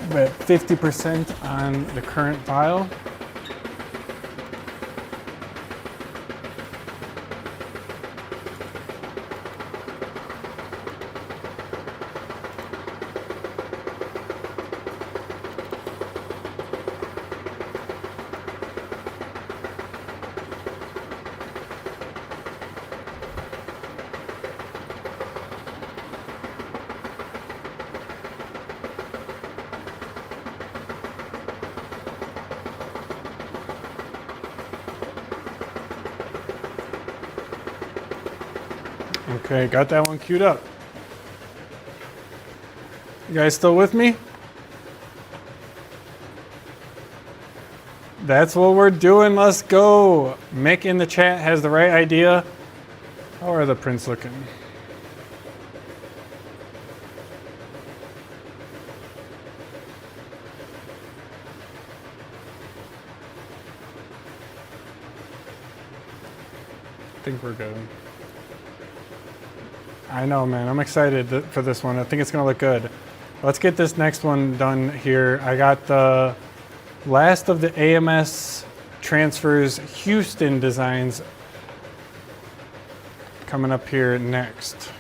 I'm at 50% on the current file. Okay, got that one queued up. You guys still with me? That's what we're doing, let's go. Mick in the chat has the right idea. How are the prints looking? I think we're good. I know, man. I'm excited for this one. I think it's gonna look good. Let's get this next one done here. I got the last of the AMS transfers Houston designs coming up here next.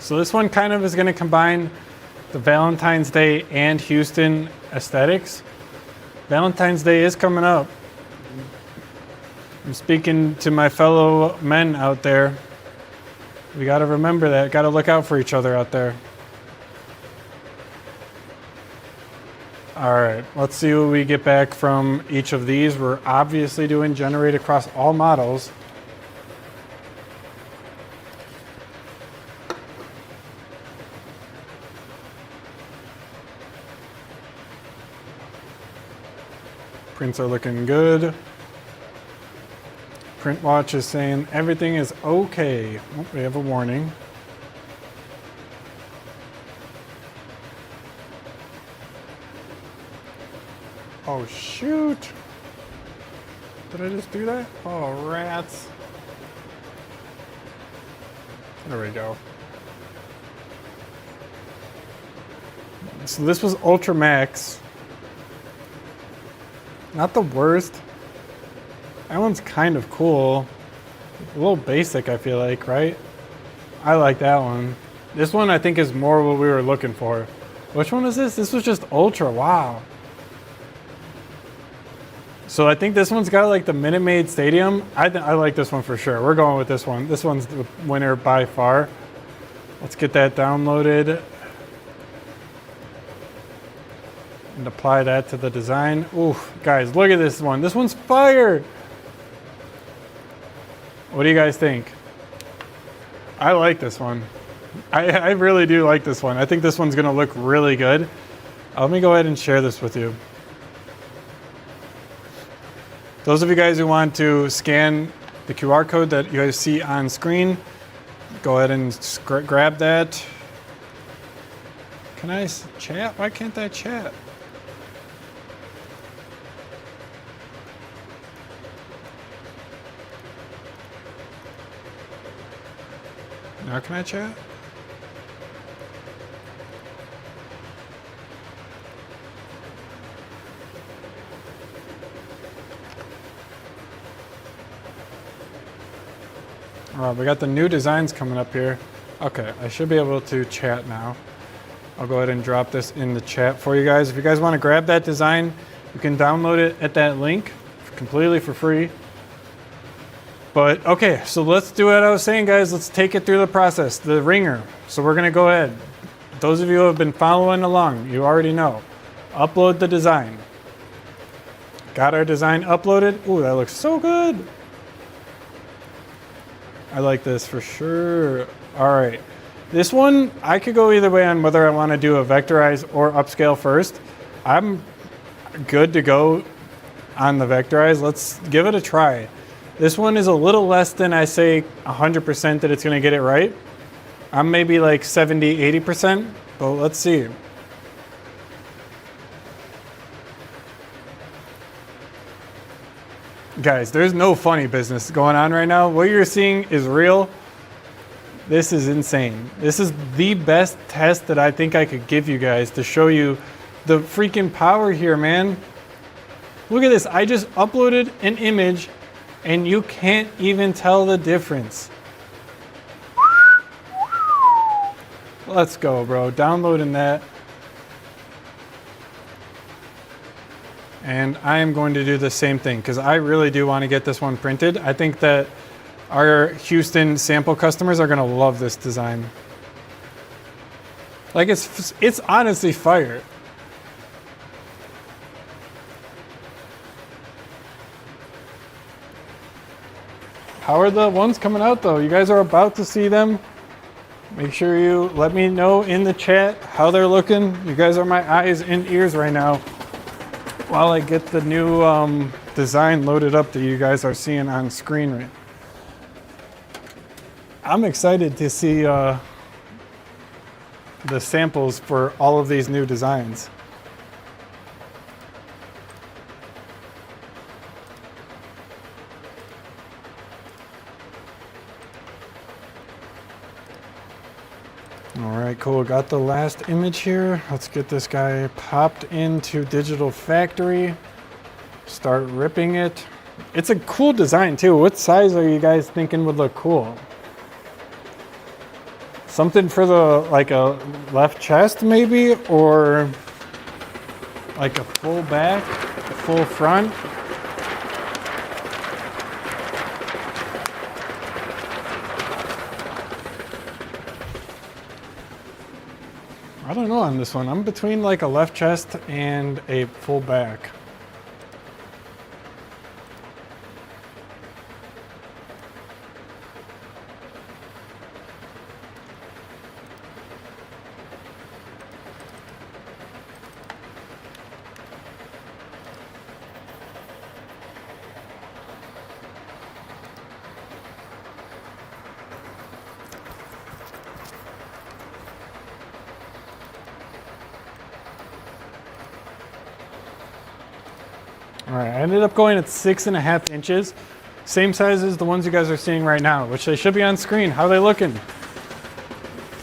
So this one kind of is going to combine the Valentine's Day and Houston aesthetics. Valentine's Day is coming up. I'm speaking to my fellow men out there. We got to remember that. Got to look out for each other out there. All right, let's see what we get back from each of these. We're obviously doing generate across all models. Prints are looking good. Print watch is saying everything is okay. Oh, we have a warning. Oh shoot! Did I just do that? Oh rats. There we go. So this was Ultra Max. Not the worst. That one's kind of cool. A little basic, I feel like, right? I like that one. This one I think is more what we were looking for. Which one is this? This was just Ultra, wow. So I think this one's got like the Minute Maid Stadium. I like this one for sure. We're going with this one. This one's the winner by far. Let's get that downloaded. And apply that to the design. Ooh, guys, look at this one. This one's fire. What do you guys think? I like this one. I really do like this one. I think this one's gonna look really good. Let me go ahead and share this with you. Those of you guys who want to scan the QR code that you guys see on screen, go ahead and grab that. Can I chat? Why can't I chat? Now can I chat? All right, we got the new designs coming up here. Okay, I should be able to chat now. I'll go ahead and drop this in the chat for you guys. If you guys want to grab that design, you can download it at that link completely for free. But okay, so let's do what I was saying, guys. Let's take it through the process, the ringer. So we're gonna go ahead. Those of you who have been following along, you already know. Upload the design. Got our design uploaded. Ooh, that looks so good. I like this for sure. All right, this one, I could go either way on whether I wanna do a vectorize or upscale first. I'm good to go on the vectorize. Let's give it a try. This one is a little less than I say 100% that it's gonna get it right. I'm maybe like 70, 80%, but let's see. Guys, there's no funny business going on right now. What you're seeing is real. This is insane. This is the best test that I think I could give you guys to show you the freaking power here, man. Look at this, I just uploaded an image and you can't even tell the difference. Let's go, bro. Downloading that. And I am going to do the same thing because I really do want to get this one printed. I think that our Houston sample customers are gonna love this design. Like it's honestly fire. How are the ones coming out though? You guys are about to see them. Make sure you let me know in the chat how they're looking. You guys are my eyes and ears right now while I get the new design loaded up that you guys are seeing on screen right now. I'm excited to see the samples for all of these new designs. All right, cool. Got the last image here. Let's get this guy popped into Digital Factory. Start ripping it. It's a cool design too. What size are you guys thinking would look cool? Something for the, like a left chest maybe, or like a full back, full front. I don't know on this one. I'm between like a left chest and a full back. All right, I ended up going at 6.5 inches. Same size as the ones you guys are seeing right now, which they should be on screen. How are they looking?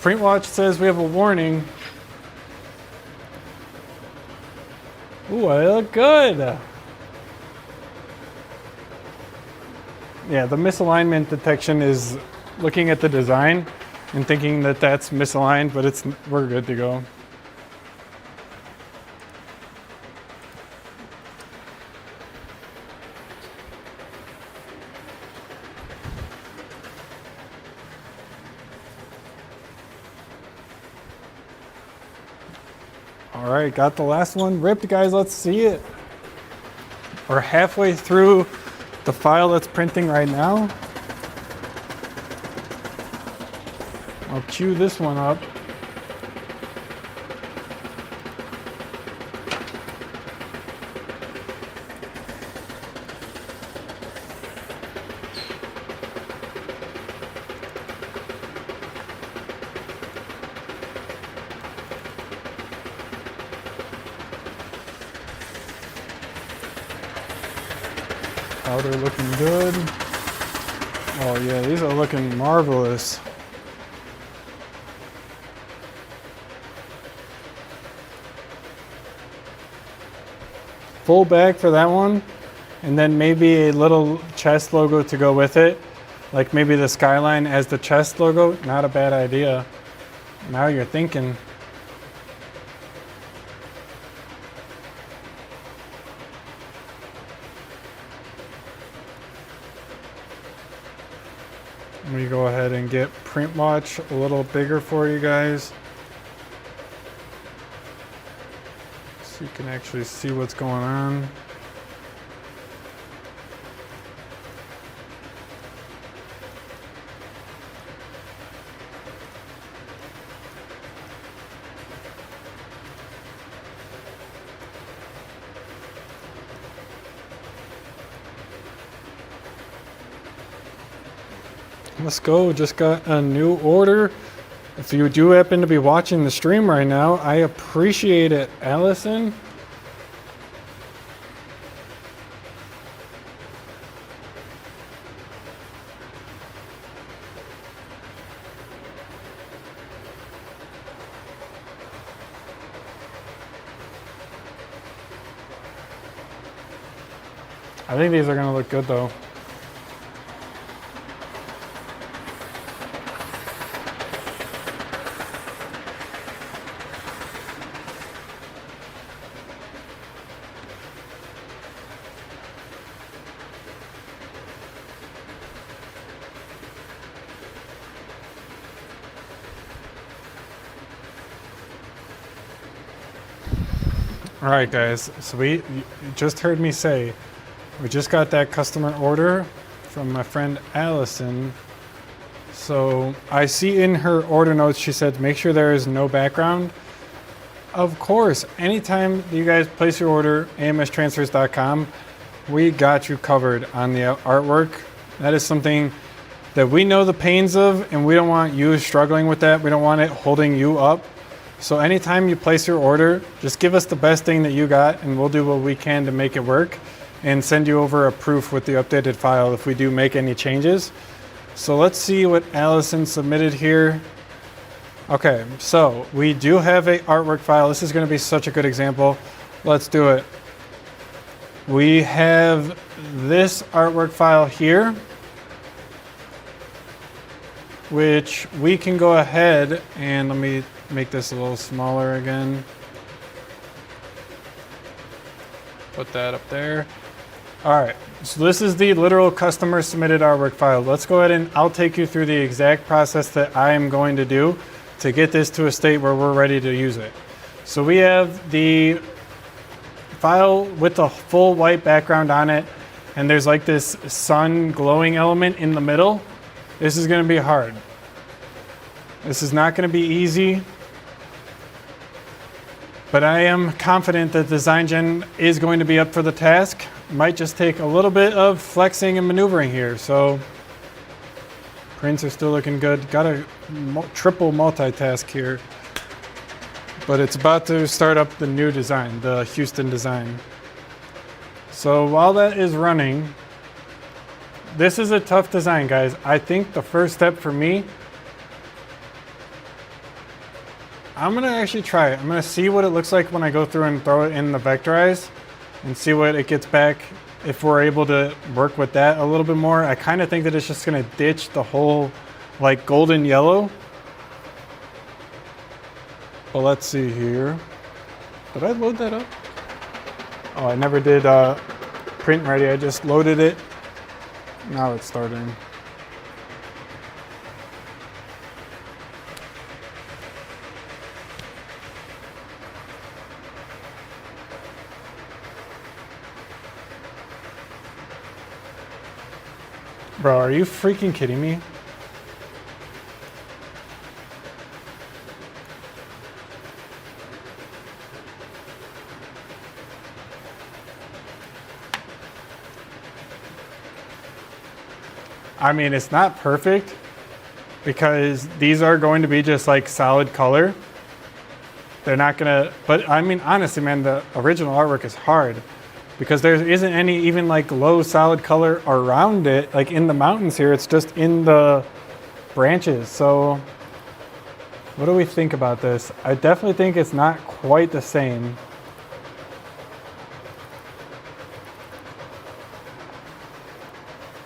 Print watch says we have a warning. Ooh, they look good. Yeah, the misalignment detection is looking at the design and thinking that that's misaligned, but we're good to go. All right, got the last one ripped, guys. Let's see it. We're halfway through the file that's printing right now. I'll cue this one up. Powder looking good. Oh yeah, these are looking marvelous. Full back for that one, and then maybe a little chest logo to go with it. Like maybe the skyline as the chest logo. Not a bad idea. Now you're thinking. Let me go ahead and get print watch a little bigger for you guys, so you can actually see what's going on. Let's go. Just got a new order. If you do happen to be watching the stream right now, I appreciate it, Allison. I think these are going to look good though. All right, guys, so you just heard me say, we just got that customer order from my friend Allison. So I see in her order notes, she said, make sure there is no background. Of course, anytime you guys place your order, amstransfers.com, we got you covered on the artwork. That is something that we know the pains of, and we don't want you struggling with that. We don't want it holding you up. So anytime you place your order, just give us the best thing that you got, and we'll do what we can to make it work and send you over a proof with the updated file if we do make any changes. So let's see what Allison submitted here. Okay, so we do have a artwork file. This is going to be such a good example. Let's do it. We have this artwork file here. which we can go ahead and let me make this a little smaller again. Put that up there. All right, so this is the literal customer submitted artwork file. Let's go ahead and I'll take you through the exact process that I am going to do to get this to a state where we're ready to use it. So we have the file with the full white background on it, and there's like this sun glowing element in the middle. This is gonna be hard. This is not gonna be easy, but I am confident that Design Gen is going to be up for the task. Might just take a little bit of flexing and maneuvering here. So prints are still looking good. Got a triple multitask here, but it's about to start up the new design, the Houston design. So while that is running, this is a tough design, guys. I think the first step for me, I'm gonna actually try it. I'm gonna see what it looks like when I go through and throw it in the vectorize and see what it gets back. If we're able to work with that a little bit more, I kind of think that it's just gonna ditch the whole like golden yellow. But let's see here. Did I load that up? Oh, I never did print ready. I just loaded it. Now it's starting. Bro, are you freaking kidding me? I mean, it's not perfect because these are going to be just like solid color. They're not gonna, but I mean, honestly, man, the original artwork is hard because there isn't any even like low solid color around it. Like in the mountains here, it's just in the branches. So what do we think about this? I definitely think it's not quite the same.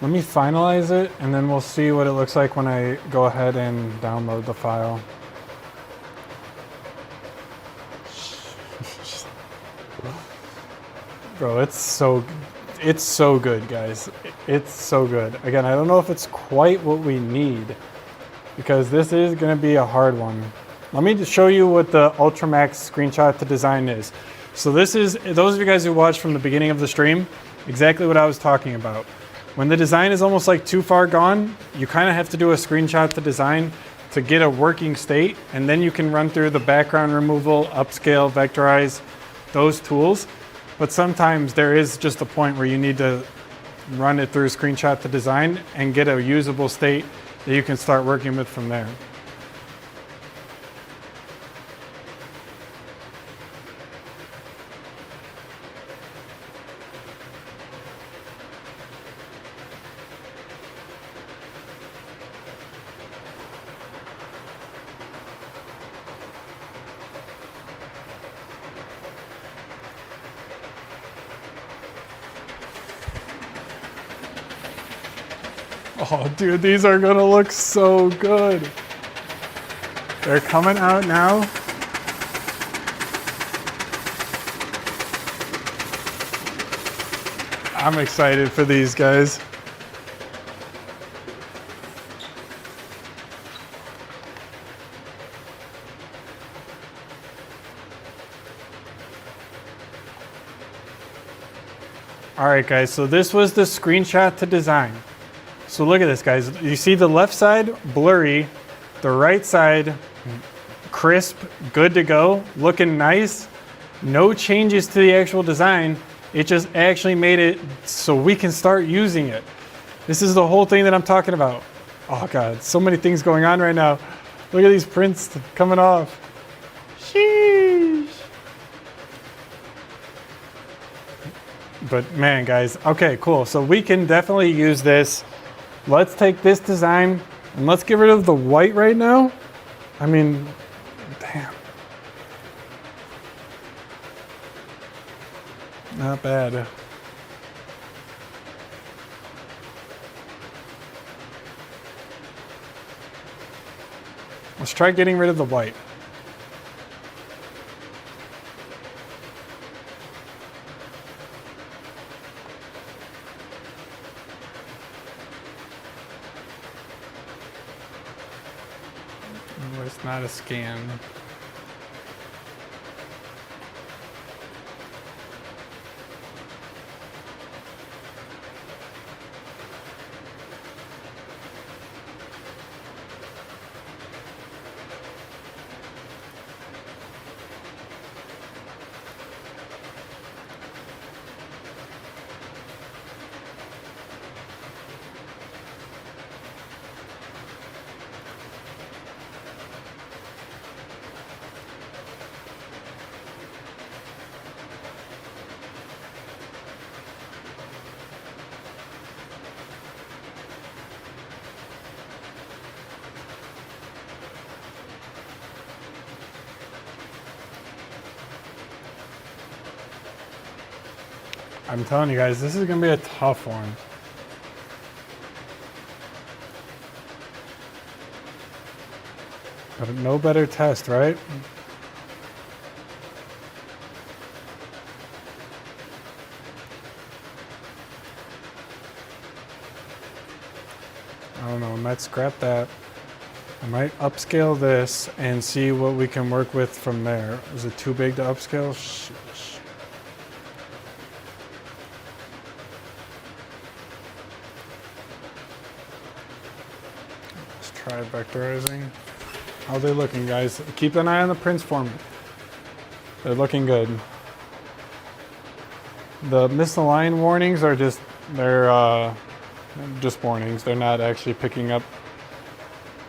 Let me finalize it and then we'll see what it looks like when I go ahead and download the file. Bro, it's so good, guys. It's so good. Again, I don't know if it's quite what we need because this is gonna be a hard one. Let me just show you what the Ultramax screenshot to design is. So this is, those of you guys who watched from the beginning of the stream, exactly what I was talking about. When the design is almost like too far gone, you kind of have to do a screenshot to design to get a working state, and then you can run through the background removal, upscale, vectorize, those tools. But sometimes there is just a point where you need to run it through screenshot to design and get a usable state that you can start working with from there. Oh, dude, these are gonna look so good. They're coming out now. I'm excited for these guys. All right, guys, so this was the screenshot to design. So look at this, guys. You see the left side blurry, the right side crisp, good to go, looking nice. No changes to the actual design. It just actually made it so we can start using it. This is the whole thing that I'm talking about. Oh God, so many things going on right now. Look at these prints coming off. Sheesh. But man, guys, okay, cool. So we can definitely use this. Let's take this design and let's get rid of the white right now. I mean, damn. Not bad. Let's try getting rid of the white. Oh, it's not a scan. I'm telling you guys, this is gonna be a tough one. But no better test, right? I don't know, I might scrap that. I might upscale this and see what we can work with from there. Is it too big to upscale? Let's try vectorizing. How are they looking, guys? Keep an eye on the prints for me. They're looking good. The misaligned warnings are just, they're just warnings. They're not actually picking up.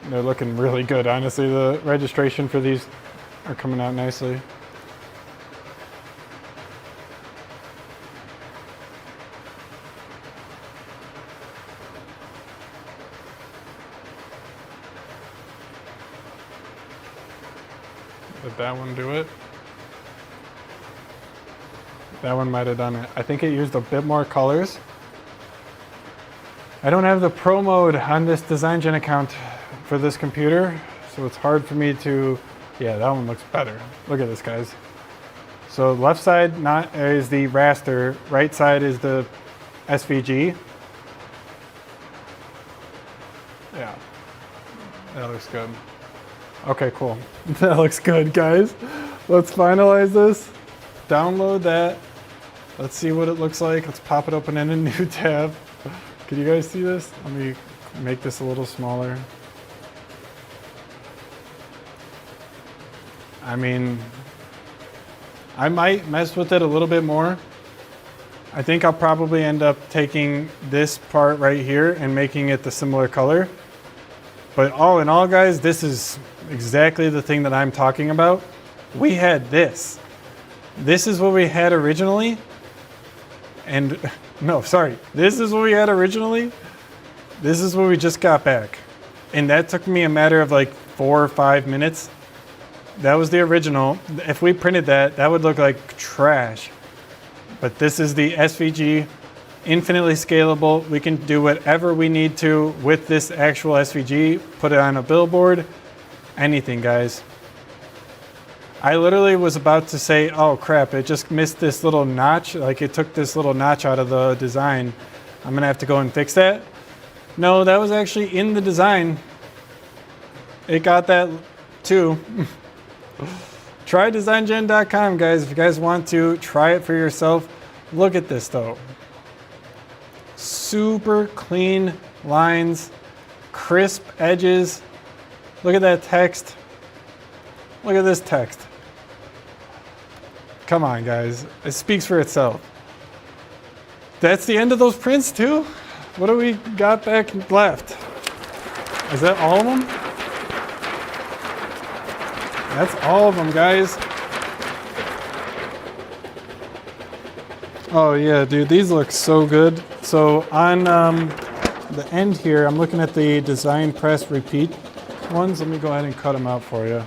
They're looking really good. Honestly, the registration for these are coming out nicely. Did that one do it? That one might have done it. I think it used a bit more colors. I don't have the Pro mode on this DesignGen account for this computer, so it's hard for me to, yeah, that one looks better. Look at this, guys. So left side is the raster, right side is the SVG. Yeah, that looks good. Okay, cool. That looks good, guys. Let's finalize this. Download that. Let's see what it looks like. Let's pop it open in a new tab. Can you guys see this? Let me make this a little smaller. I mean, I might mess with it a little bit more. I think I'll probably end up taking this part right here and making it the similar color. But all in all, guys, this is exactly the thing that I'm talking about. We had this. This is what we had originally. And no, sorry. This is what we had originally. This is what we just got back. And that took me a matter of like 4 or 5 minutes. That was the original. If we printed that, that would look like trash. But this is the SVG, infinitely scalable. We can do whatever we need to with this actual SVG, put it on a billboard, anything, guys. I literally was about to say, oh crap, it just missed this little notch. Like it took this little notch out of the design. I'm gonna have to go and fix that. No, that was actually in the design. It got that too. Try DesignGen.com, guys. If you guys want to try it for yourself. Look at this though. Super clean lines, crisp edges. Look at that text. Look at this text. Come on, guys. It speaks for itself. That's the end of those prints too? What do we got back left? Is that all of them? That's all of them, guys. Oh yeah, dude, these look so good. So on the end here, I'm looking at the Design Press Repeat ones. Let me go ahead and cut them out for you.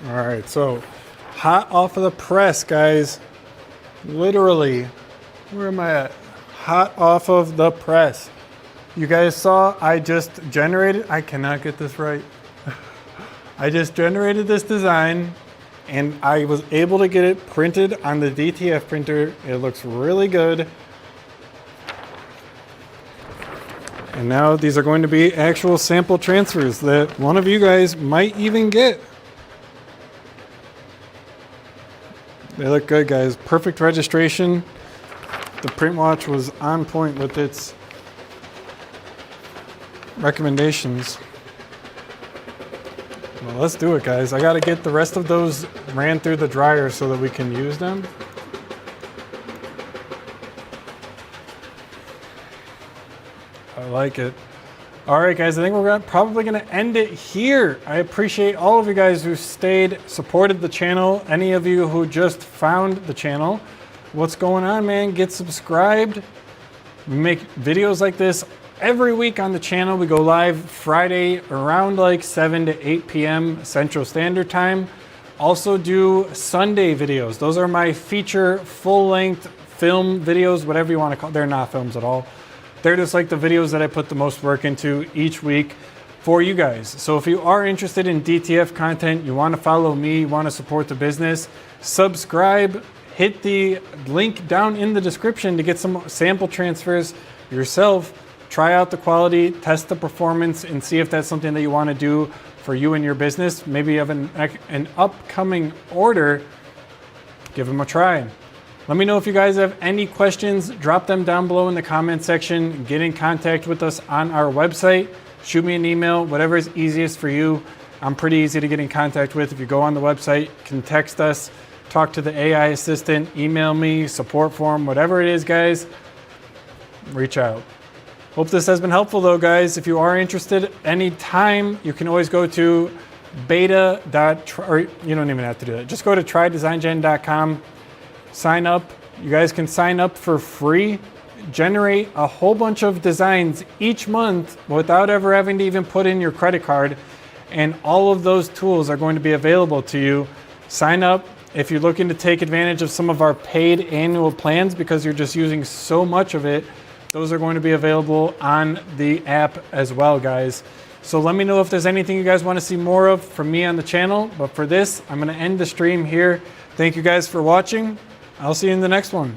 All right, so hot off of the press, guys. Literally, where am I at? Hot off of the press. You guys saw I just generated, I cannot get this right. I just generated this design and I was able to get it printed on the DTF printer. It looks really good. And now these are going to be actual sample transfers that one of you guys might even get. They look good, guys. Perfect registration. The print watch was on point with its recommendations. Well, let's do it, guys. I got to get the rest of those ran through the dryer so that we can use them. I like it. All right, guys, I think we're probably going to end it here. I appreciate all of you guys who stayed, supported the channel. Any of you who just found the channel, what's going on, man? Get subscribed. We make videos like this every week on the channel. We go live Friday around like 7 to 8 p.m. Central Standard Time. Also do Sunday videos. Those are my feature full-length film videos, whatever you want to call. They're not films at all. They're just like the videos that I put the most work into each week for you guys. So if you are interested in DTF content, you want to follow me, you want to support the business, subscribe, hit the link down in the description to get some sample transfers yourself. Try out the quality, test the performance, and see if that's something that you want to do for you and your business. Maybe you have an upcoming order, give them a try. Let me know if you guys have any questions. Drop them down below in the comment section. Get in contact with us on our website. Shoot me an email, whatever is easiest for you. I'm pretty easy to get in contact with. If you go on the website, you can text us, talk to the AI assistant, email me, support form, whatever it is, guys, reach out. Hope this has been helpful though, guys. If you are interested anytime, you can always go to or you don't even have to do that. Just go to trydesigngen.com. Sign up. You guys can sign up for free. Generate a whole bunch of designs each month without ever having to even put in your credit card. And all of those tools are going to be available to you. Sign up if you're looking to take advantage of some of our paid annual plans because you're just using so much of it. Those are going to be available on the app as well, guys. So let me know if there's anything you guys want to see more of from me on the channel. But for this, I'm going to end the stream here. Thank you guys for watching. I'll see you in the next one.